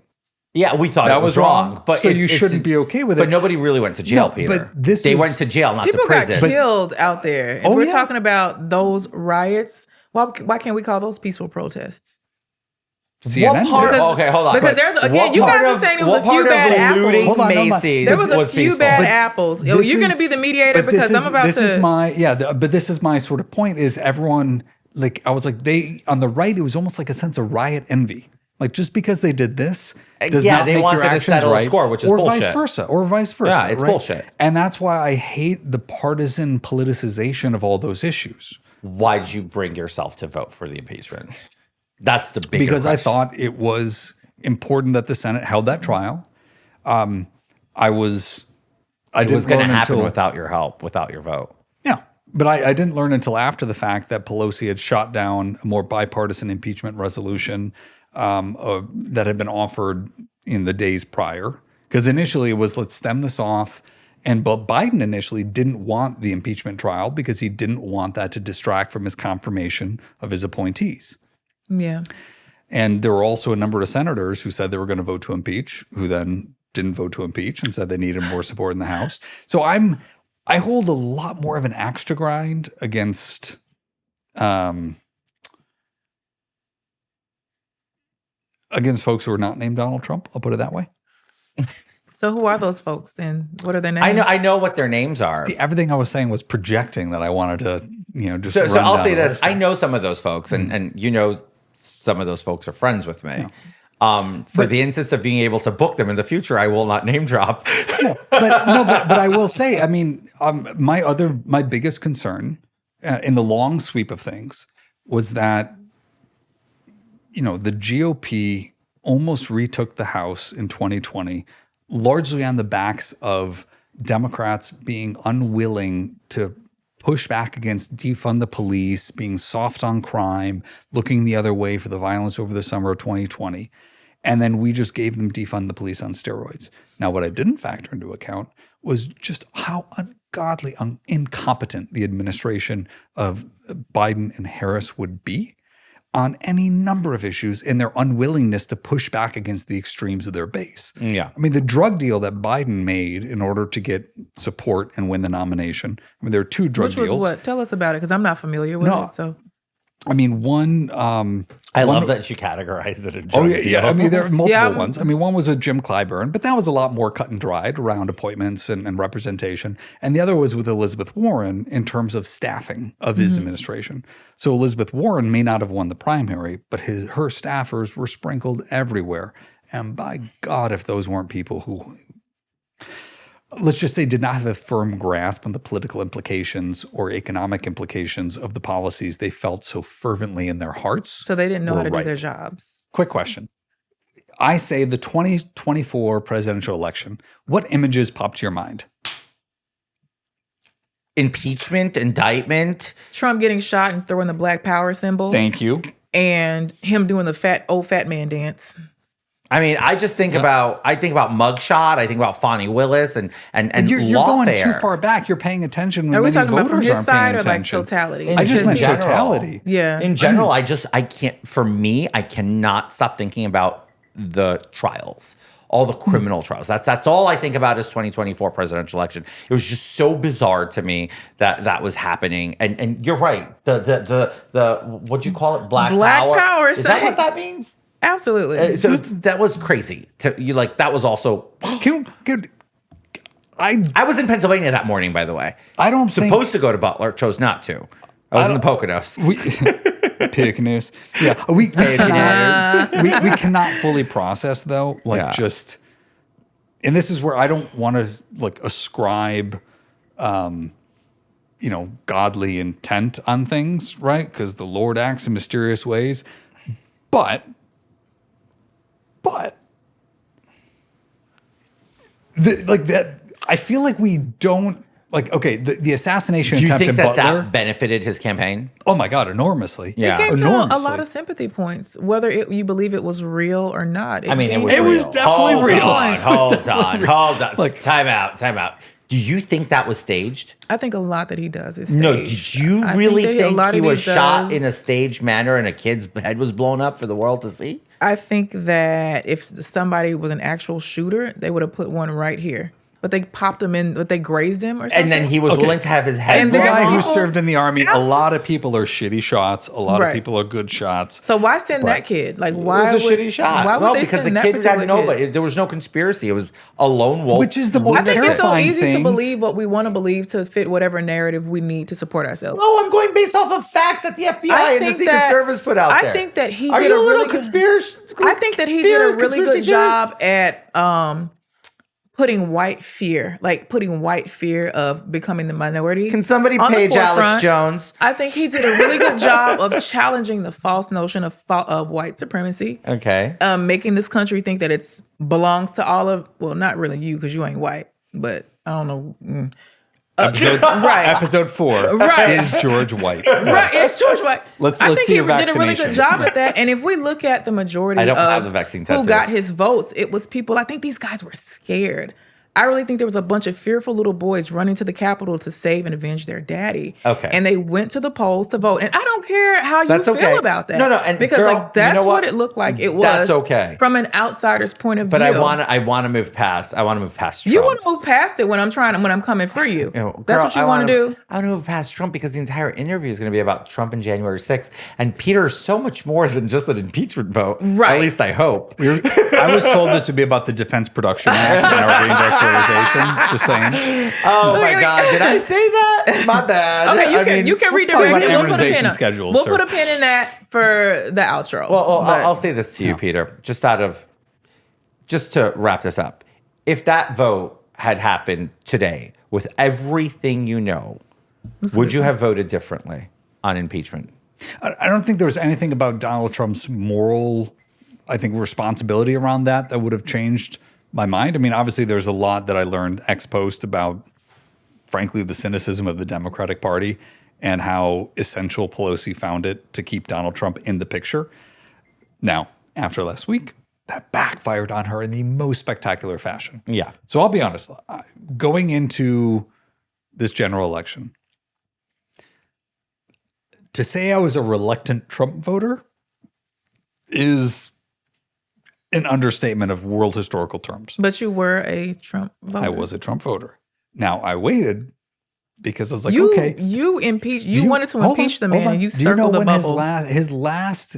Yeah, we thought That it was was wrong. wrong. But So you shouldn't be okay with it. But nobody really went to jail, No, Peter. but this they is- went to jail, not People to prison. got killed out there. If Oh, we're yeah. talking about those riots, why can't we call those peaceful protests? CNN did. Because- okay, hold on. because there's- again, What you guys part are of- saying there was what a few part of bad apples. looting Hold on. Macy's There was a was few peaceful? bad But apples. Oh, this you're going to is- be the mediator but because this I'm is- about this to. is my but this is my sort of point is everyone like I was like they on the right it was almost like a sense of riot envy. Like just because they did this does Yeah, not they make wanted your to actions settle a right, score, which is or bullshit. vice versa. Yeah, it's right? bullshit. And that's why I hate the partisan politicization of all those issues. Why did you bring yourself to vote for the impeachment? That's the big Because I thought it was important that the Senate held that trial. It was going to happen without your help, without your vote. Yeah. But I didn't learn until after the fact that Pelosi had shot down a more bipartisan impeachment resolution that had been offered in the days prior. Because initially it was, let's stem this off. But Biden initially didn't want the impeachment trial because he didn't want that to distract from his confirmation of his appointees. Yeah. And there were also a number of senators who said they were going to vote to impeach, who then didn't vote to impeach and said they needed more support in the House. So I hold a lot more of an axe to grind against folks who are not named Donald Trump. I'll put it that way. So who are those folks and what are their names? I know what their names are. Everything I was saying was projecting that I wanted to, just So run I'll down say the this. list. I know some of those folks, and some of those folks are friends with me. For the instance of being able to book them in the future, I will not name drop. But I will say, I mean, my biggest concern in the long sweep of things was that, the GOP almost retook the House in 2020, largely on the backs of Democrats being unwilling to push back against defund the police, being soft on crime, looking the other way for the violence over the summer of 2020. And then we just gave them defund the police on steroids. Now, what I didn't factor into account was just how ungodly, incompetent the administration of Biden and Harris would be on any number of issues in their unwillingness to push back against the extremes of their base. Yeah. I mean, the drug deal that Biden made in order to get support and win the nomination, I mean, there are two drug Which was deals. what? Tell us about it, because I'm not familiar with it. So I mean, one. I love that you categorize it in Oh, drug yeah. deal. I mean, there are multiple Yeah, ones. I mean, one was a Jim Clyburn, but that was a lot more cut and dried around appointments and representation. And the other was with Elizabeth Warren in terms of staffing of his administration. So Elizabeth Warren may not have won the primary, but her staffers were sprinkled everywhere. And by God, if those weren't people who, let's just say, did not have a firm grasp on the political implications or economic implications of the policies they felt so fervently in their hearts. So they didn't know were how to right. do their jobs. Quick question. I say the 2024 presidential election, what images pop to your mind? Impeachment, indictment. Trump getting shot and throwing the Black Power symbol. Thank you. And him doing the old fat man dance. I mean, I just think about mugshot. I think about Fonnie Willis and You're going lawfare. too far back. You're paying attention when Are we many talking about from voters his aren't side paying or like attention. totality? In I just meant general. totality. Yeah. In general, I can't, for me, I cannot stop thinking about the trials, all the criminal trials. That's all I think about is 2024 presidential election. It was just so bizarre to me that was happening. And you're right. The what'd you call it? Black Power. Is that what that means? Absolutely. So that was crazy. That was also. I was in Pennsylvania that morning, by the way. I don't supposed to go to Butler, chose not to. I was in the Poconos. Poconos. Yeah, we cannot fully process though. Just, and this is where I don't want to ascribe, godly intent on things, right? Because the Lord acts in mysterious ways, but that I feel like we don't the assassination Do you attempt think in that Butler. that benefited his campaign? Oh my God, enormously. Yeah. It gave him a enormously. lot of sympathy points, whether you believe it was real or not. I mean, it was It was real. definitely real. Hold on. Time out. Do you think that was staged? I think a lot that he does is staged. No, did you I really that a think lot he of was shot does- in a staged manner and a kid's head was blown up for the world to see? I think that if somebody was an actual shooter, they would have put one right here. But they popped him in, but they grazed him or something. And then he was willing to have his head As And the blown there's guy who off? people- served in the army, a Absolutely. lot of people are shitty shots. A lot of Right. people are good shots. So why send that kid? Like, It why was a would, shitty shot. Why would No, they because send the that kids had particular kid? nobody. There was no conspiracy. It was a lone wolf. Which is the more I think it's so terrifying easy thing. to believe what we want to believe to fit whatever narrative we need to support ourselves. No, I'm going based off of facts that the FBI and the think Secret that- Service put out I there. think that he Are did you a a little really good- conspiracy? I think that he did a really good job at putting white fear of becoming the minority. Can somebody on the page Alex forefront. Jones? I think he did a really good job of challenging the false notion of white supremacy. Okay. Making this country think that it belongs to all of, well, not really you because you ain't white, but I don't know. Episode 4 Right. is George White. Right, it's George White. Let's I think see he your did a really good vaccinations. job at that. And if we look at the majority I don't have of the vaccine who tattoo. got his votes, it was people. I think these guys were scared. I really think there was a bunch of fearful little boys running to the Capitol to save and avenge their daddy. Okay. And they went to the polls to vote. And I don't care how you That's feel okay. about that. No, no, and because girl, like that's you know what what? it looked like it was. That's okay. From an outsider's point of But view. I want to move past. I want to move past Trump. You want to move past it when I'm coming for you. You know, That's girl, what you want to do. I want to move past Trump because the entire interview is going to be about Trump and January 6th. And Peter's so much more than just an impeachment vote. Right. At least I hope. I was told this would be about the Defense Production Act and our reindustrialization. Just saying. Oh my God! Did I say that? My bad. Okay, you can let's talk redirect about it. We'll put a pin amortization on. schedules, We'll sir. put a pin in that for the outro. Well, But- I'll say this to you, Peter, just to wrap this up. If that vote had happened today, with everything you know, would you have voted differently on impeachment? I don't think there was anything about Donald Trump's moral, I think, responsibility around that would have changed my mind. I mean, obviously, there's a lot that I learned ex post about, frankly, the cynicism of the Democratic Party and how essential Pelosi found it to keep Donald Trump in the picture. Now, after last week, that backfired on her in the most spectacular fashion. Yeah. So I'll be honest, going into this general election, to say I was a reluctant Trump voter is an understatement of world historical terms. But you were a Trump voter. I was a Trump voter. Now, I waited because I was like, You okay. impeached. Do You wanted to hold impeach on, the hold man. on. You Do you know circled the when bubble. his last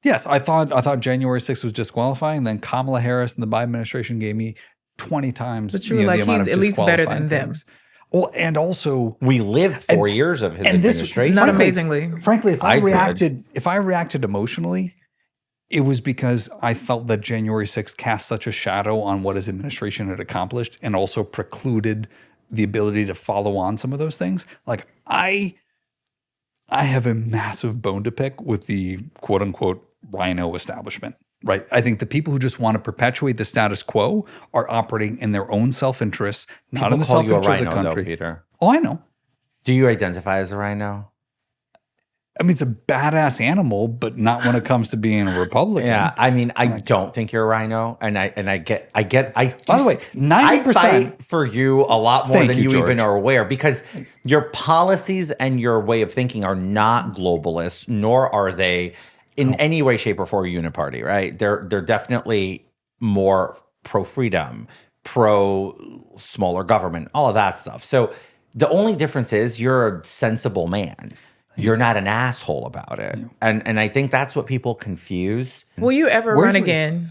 yes, I thought January 6th was disqualifying. Then Kamala Harris and the Biden administration gave me 20 times But you were the like, amount he's of at least better disqualifying than them. things. Well, and also We lived 4 years of his and this- administration. Not frankly- amazingly. Frankly, I did. if I reacted emotionally, it was because I felt that January 6th cast such a shadow on what his administration had accomplished and also precluded the ability to follow on some of those things. Like I have a massive bone to pick with the quote unquote rhino establishment, right? I think the people who just want to perpetuate the status quo are operating in their own self-interest, not in the People call you a self-interest of the rhino, though, country. Peter. Oh, I know. Do you identify as a rhino? I mean, it's a badass animal, but not when it comes to being a Republican. Yeah, I mean, I don't think you're a rhino, and I get. By the way, I 90%. fight for you a lot more Thank than you, you George. even are aware, because your policies and your way of thinking are not globalist, nor are they in any way, shape, or form uniparty. Right? They're definitely more pro freedom, pro smaller government, all of that stuff. So the only difference is you're a sensible man. You're not an asshole about it. And I think that's what people confuse. Will you ever Where run do we- again?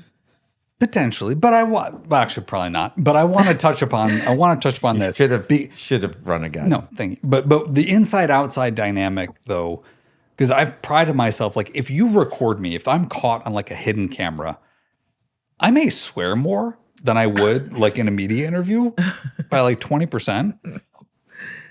Potentially, but well, actually, probably not. But I want to touch upon. This. Should have run again. No, thank you. But the inside outside dynamic, though, because I've prided myself. Like, if you record me, if I'm caught on like a hidden camera, I may swear more than I would like in a media interview by like 20%.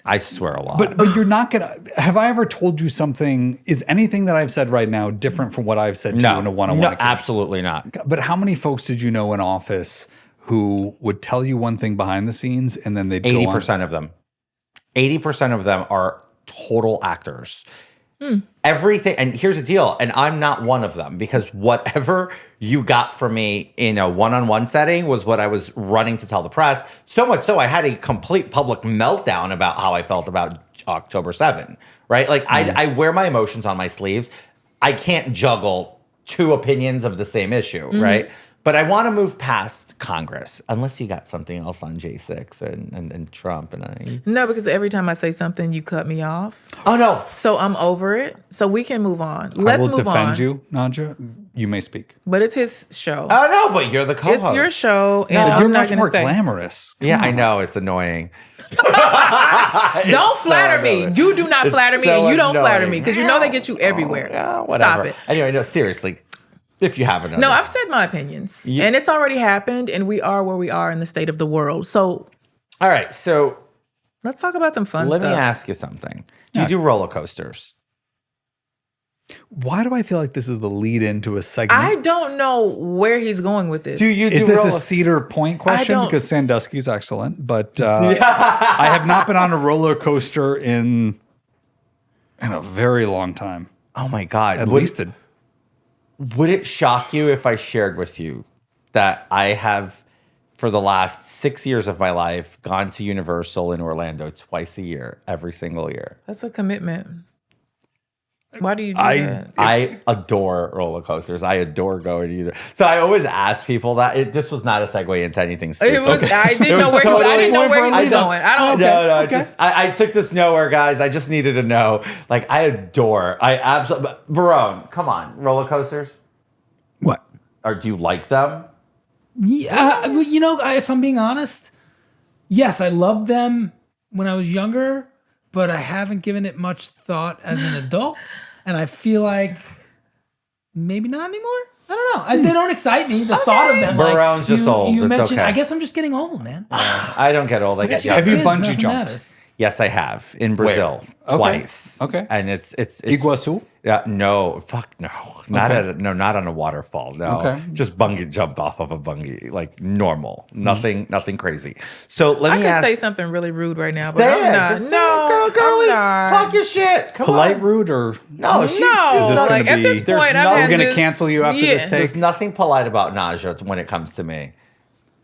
I swear a lot. But you're not gonna. Have I ever told you something? Is anything that I've said right now different from what I've said to you in a one-on-one? No, occasion? absolutely not. But how many folks did you know in office who would tell you one thing behind the scenes and then they'd 80% of them. 80% of them are total actors. Everything, and here's the deal, and I'm not one of them, because whatever you got from me in a one-on-one setting was what I was running to tell the press. So much so I had a complete public meltdown about how I felt about October 7, right? Like I wear my emotions on my sleeves. I can't juggle two opinions of the same issue, right? But I want to move past Congress, unless you got something else on J6 and Trump and I. No, because every time I say something, you cut me off. Oh no, So I'm over it. So we can move on. I Let's will move defend on. you, Nadja. You may speak. But it's his show. oh no, but you're the co-host. It's your show, and You're I'm not much going more to say. glamorous. Yeah, I know it's annoying. Don't flatter me. annoying. You do not flatter me, so and you don't flatter annoying. me because you know they get you everywhere. Yeah, whatever. Stop it. Anyway, no, seriously, if you haven't. No, I've said my opinions, and it's already happened, and we are where we are in the state of the world. So All right, so let's talk about some fun let stuff. me ask you something. Do you do roller coasters? Why do I feel like this is the lead into a segment? I don't know where he's going with this. Do you Is do this roller? a Cedar Point question? don't- Because Sandusky's excellent, but I have not been on a roller coaster in a very long time. Oh my God! At least Would it shock you if I shared with you that I have, for the last 6 years of my life, gone to Universal in Orlando twice a year, every single year? That's a commitment. Why do you do I- that? I adore roller coasters. I adore going to Universal. So I always ask people that. This was not a segue into anything stupid. It was. I It didn't know was where. I totally- didn't know where he was I just- going. I don't. No, Okay. I took this nowhere, guys. I just needed to know. Like, I absolutely. Barone, come on, roller coasters. What? Or do you like them? Yeah, if I'm being honest, yes, I loved them when I was younger, but I haven't given it much thought as an adult, and I feel like maybe not anymore. I don't know. They don't excite me. The thought of them. Baron's just old. You It's mentioned. okay. I guess I'm just getting old, man. I don't get old. I get Have younger. you bungee jumped? Matters. Yes, I have in Brazil twice. Okay. And it's Iguazu? no, fuck no. Not on a waterfall. No. Okay. Just bungee jumped off of a bungee, like normal. Nothing crazy. So let I me could ask. say something really rude right now, but Say I'm it. not. Just say it, No, girl, girly. I'm not. Talk your shit. Come Polite, on. rude, or No, she's No, Is this gonna like at be- this there's point, no- I've We're had gonna this- cancel you after this take? There's nothing polite about Naja when it comes to me.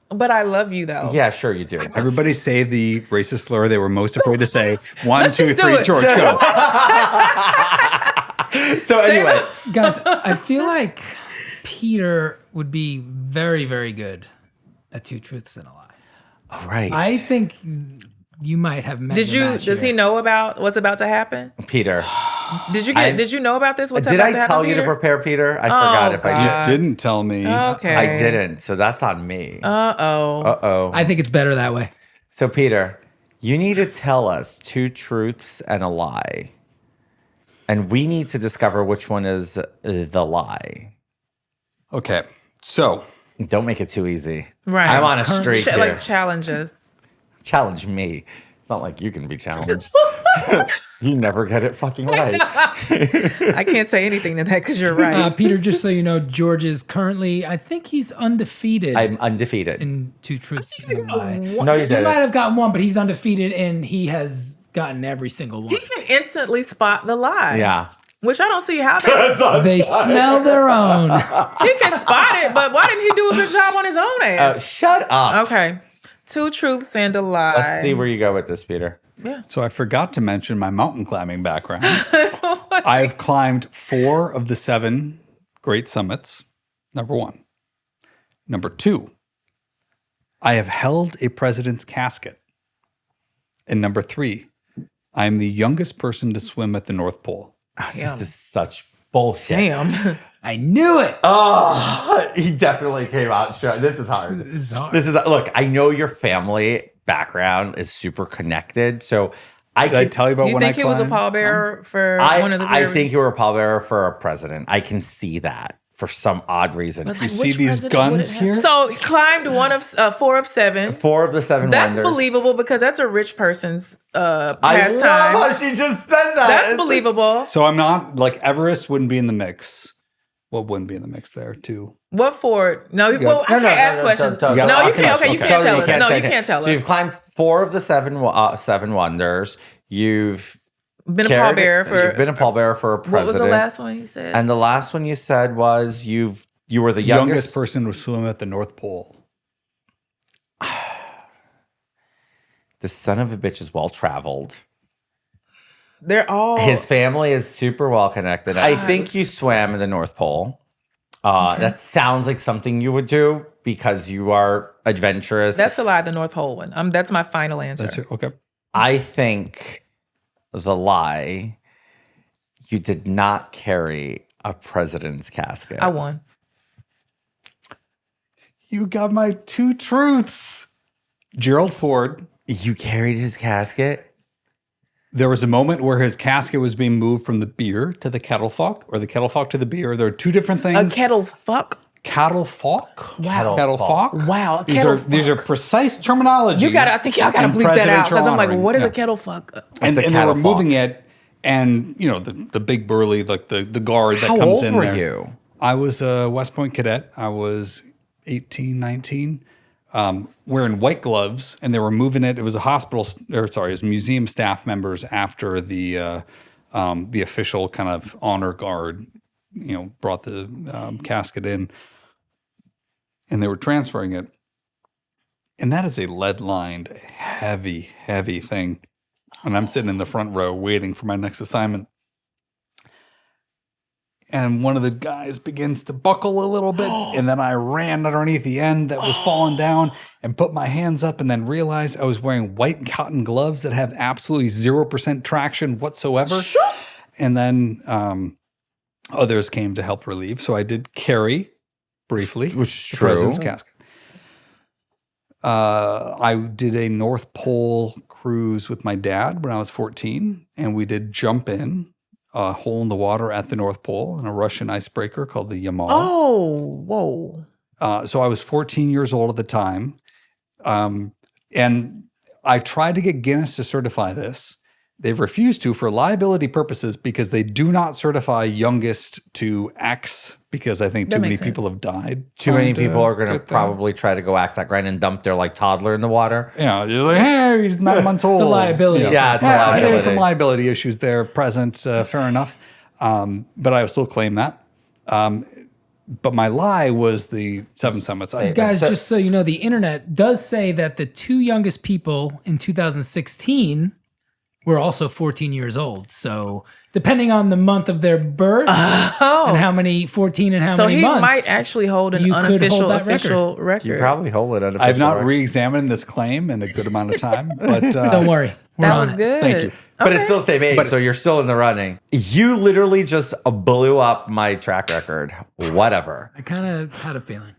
But I love you though. Yeah, sure you do. everybody say the racist slur they were most afraid to say. One, Let's two, just do three, it. George, go. So anyway, Guys, I feel like Peter would be very, very good at Two Truths and a Lie. all right. I think you might have met. Did your you? match Does he here. know about what's about to happen? Peter. Did you know about this? What's Did about I to happen? tell you to Peter? prepare, Peter? I forgot if I God. did. Didn't tell me. Okay. I didn't. So that's on me. Uh-oh. Uh-oh. I think it's better that way. So, Peter, you need to tell us two truths and a lie. And we need to discover which one is the lie. Okay. So Don't make it too easy. Right. I'm on a streak here. Like challenges. Challenge me. It's not like you can be challenged. You never get it fucking right. I can't say anything to that because you're right. Peter, just so you know, George is currently, I think he's undefeated I'm undefeated. in Two Truths and a Lie. No, you He didn't. might have gotten one, but he's undefeated and he has gotten every single one. He can instantly spot the lie. Yeah. Which I don't see how they, They smell their own. he can spot it, but why didn't he do a good job on his own ass? Shut up. Okay. Two truths and a lie. Let's see where you go with this, Peter. So I forgot to mention my mountain climbing background. I've climbed 4 of the 7 great summits. Number 1. Number 2, I have held a president's casket. And number 3, I am the youngest person to swim at the North Pole. This is such bullshit. Damn. I knew it. Oh, he definitely came out strong. This is hard. This is hard. Look, I know your family background is super connected. So I Did I can tell you about You when I think he was a climbed? pallbearer for one of the I think you were a pallbearer for a president. I can see that for some odd reason. But You like, see which these president guns would it have- here? So he climbed 4 of 7. 4 of the 7 That's wonders. believable because that's a rich person's I love pastime. how she just said that. That's It's like- believable. So I'm not, like, Everest wouldn't be in the mix. What wouldn't be in the mix there, too? What for? No, well, I can't ask questions. don't. No, you can't. Okay, you can't tell us. No, say you can't tell So you've us. climbed 4 of the 7 wonders. You've Been a carried- pallbearer You've been for. a pallbearer for a president. What was the last one you said? And the last one you said was you were the Youngest youngest person to swim at the North Pole. The son of a bitch is well traveled. They're all. His family is super well connected. I think you swam in the North Pole. That sounds like something you would do because you are adventurous. That's a lie. The North Pole one. That's my final answer. That's it. Okay. I think the lie. You did not carry a president's casket. I won. You got my 2 truths. Gerald Ford. You carried his casket? There was a moment where his casket was being moved from the beer to the catafalque, or the catafalque to the beer. There are 2 different A things. kettle fuck. Catafalque? Wow. Catafalque? Wow. A These kettle are these are precise terminology. I think y'all gotta and bleep that out because presidential I'm like, honoring. what is Yeah. a kettle fuck? And a they were catafalque. moving it, and you know the big burly, like the guard that How comes old in were there. you? I was a West Point cadet. I was 18, 19, wearing white gloves, and they were moving it. It was it was museum staff members after the official kind of honor guard, brought the casket in, and they were transferring it. And that is a lead-lined, heavy, heavy thing. And I'm sitting in the front row waiting for my next assignment. And one of the guys begins to buckle a little bit. And then I ran underneath the end that was falling down and put my hands up and then realized I was wearing white cotton gloves that have absolutely 0% traction whatsoever. And then others came to help relieve. So I did carry briefly Which is the true. president's casket. I did a North Pole cruise with my dad when I was 14, and we did jump in a hole in the water at the North Pole in a Russian icebreaker called the Yamal. Oh, whoa. So I was 14 years old at the time. And I tried to get Guinness to certify this. They've refused to for liability purposes because they do not certify youngest to X because I think That too many makes people sense. have died. Too many trying to people are going to get that. probably try to go axe that grind and dump their like toddler in the water. Yeah, you're like, hey, he's 9 months old. It's a liability. Yeah, it's a There's liability. some liability issues there present. Fair enough. But I will still claim that. But my lie was the Seven Summits. Guys, just so you know, the internet does say that the two youngest people in 2016 were also 14 years old. So depending on the month of their birth and how many 14 and how So many he months. might actually hold an you could hold unofficial that official record. You probably hold it unofficial. I've not right? re-examined this claim in a good amount of time. But Don't worry. We're That on was it. good. Thank you. But it's still the same age, so you're still in the running. You literally just blew up my track record. Whatever. I kind of had a feeling.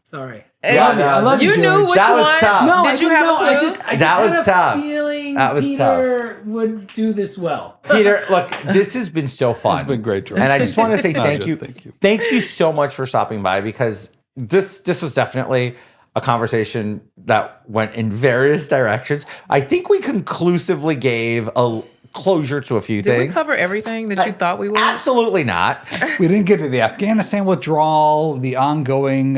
Sorry. Hey, Yeah, I love you, you knew George. which That was one. tough. No, Did I you didn't have know. a clue? I just That had was a tough. feeling That was Peter would do this well. Peter, look, this has been so fun. It's been great, George. And I just want to say thank Jim, you. thank you. Thank you so much for stopping by because this was definitely a conversation that went in various directions. I think we conclusively gave a closure to a few Did things. we cover everything that you thought we would? Absolutely not. we didn't get to the Afghanistan withdrawal, the ongoing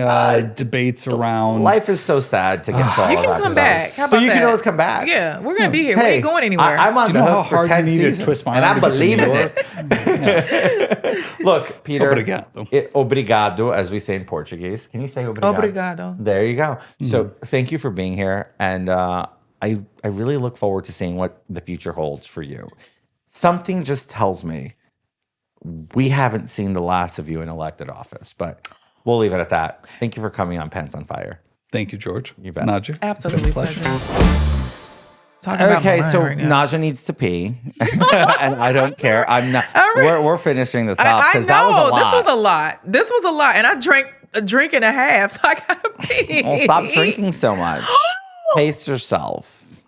debates around. Life is so sad to get to all You of can that come stuff. back. How about But you that? can always come back. Yeah, we're gonna be here. we Hey, ain't going anywhere. I'm on Do the you know how hook for hard 10 you need to seasons, twist my and arm I'm to get to believing New it. Look, Peter. Obrigado. Obrigado, as we say in Portuguese. Can you say obrigado? Obrigado. There you go. So thank you for being here. And I really look forward to seeing what the future holds for you. Something just tells me we haven't seen the last of you in elected office, but we'll leave it at that. Thank you for coming on Pants on Fire. Thank you, George. You bet. Nadja. Absolutely It's been a pleasure. Talking about Okay, mine so right now. Naja needs to pee, and I don't care. I'm not. right. We're finishing this up I because know that was a lot. This was a lot, and I drank a drink and a half, so I gotta pee. Well, stop drinking so much. Pace yourself.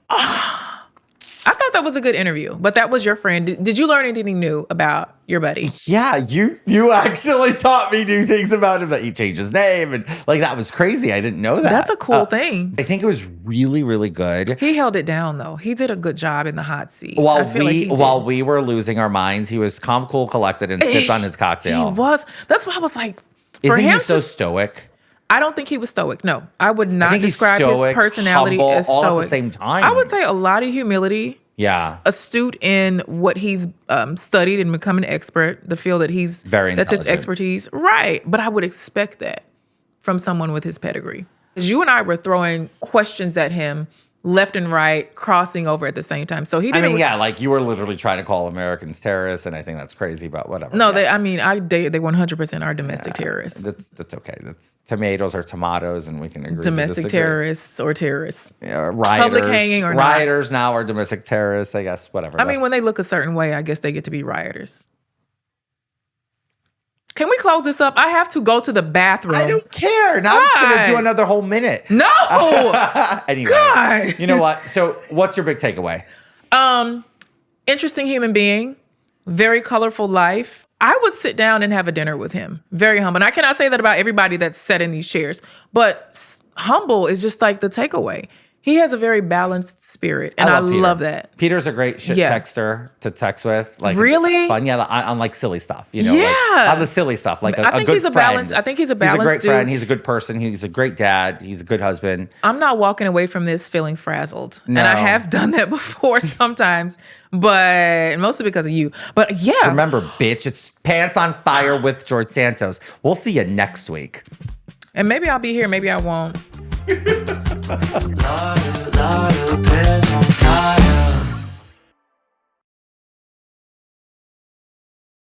I thought that was a good interview, but that was your friend. Did you learn anything new about your buddy? Yeah, you actually taught me new things about him, that he changed his name, and like that was crazy. I didn't know that. That's a cool thing. I think it was really, really good. He held it down though. He did a good job in the hot seat. I While feel like he did. while we were losing our minds, he was calm, cool, collected, and sipped on his cocktail. He was. That's why I was like, for Isn't him he so to, stoic? I don't think he was stoic. No, I would not think he's describe stoic, his personality humble, as all stoic. at the same time. I would say a lot of humility. Yeah. Astute in what he's studied and become an expert. The field that he's Very that's his intelligent. expertise. Right, but I would expect that from someone with his pedigree. Because you and I were throwing questions at him left and right, crossing over at the same time. So he I didn't. mean, yeah, like you were literally trying to call Americans terrorists, and I think that's crazy, but whatever. No, Yeah. they 100% are domestic terrorists. That's okay. That's tomatoes are tomatoes, and we can agree. to Domestic disagree. terrorists or terrorists. Rioters, hanging or not. rioters now are domestic terrorists. I guess whatever. I mean, when they look a certain way, I guess they get to be rioters. Can we close this up? I have to go to the bathroom. I don't care. Now I'm just gonna Why? do another whole minute. No. Anyway, God. you know what? So, what's your big takeaway? Interesting human being, very colorful life. I would sit down and have a dinner with him. Very humble. And I cannot say that about everybody that's sat in these chairs, but humble is just like the takeaway. He has a very balanced spirit, and I Peter. love that. Peter's a great shit Yeah. texter to text with. Like, Really? it's just fun. Yeah, on like silly stuff. You know, like, Yeah. on the silly stuff. Like I a think good he's a friend. balanced- I think he's a He's a balanced great friend. dude. He's a good person. He's a great dad. He's a good husband. I'm not walking away from this feeling frazzled. And I No. have done that before sometimes, but mostly because of you. But yeah. Remember, bitch, it's Pants on Fire with George Santos. We'll see you next week. And maybe I'll be here, maybe I won't. Not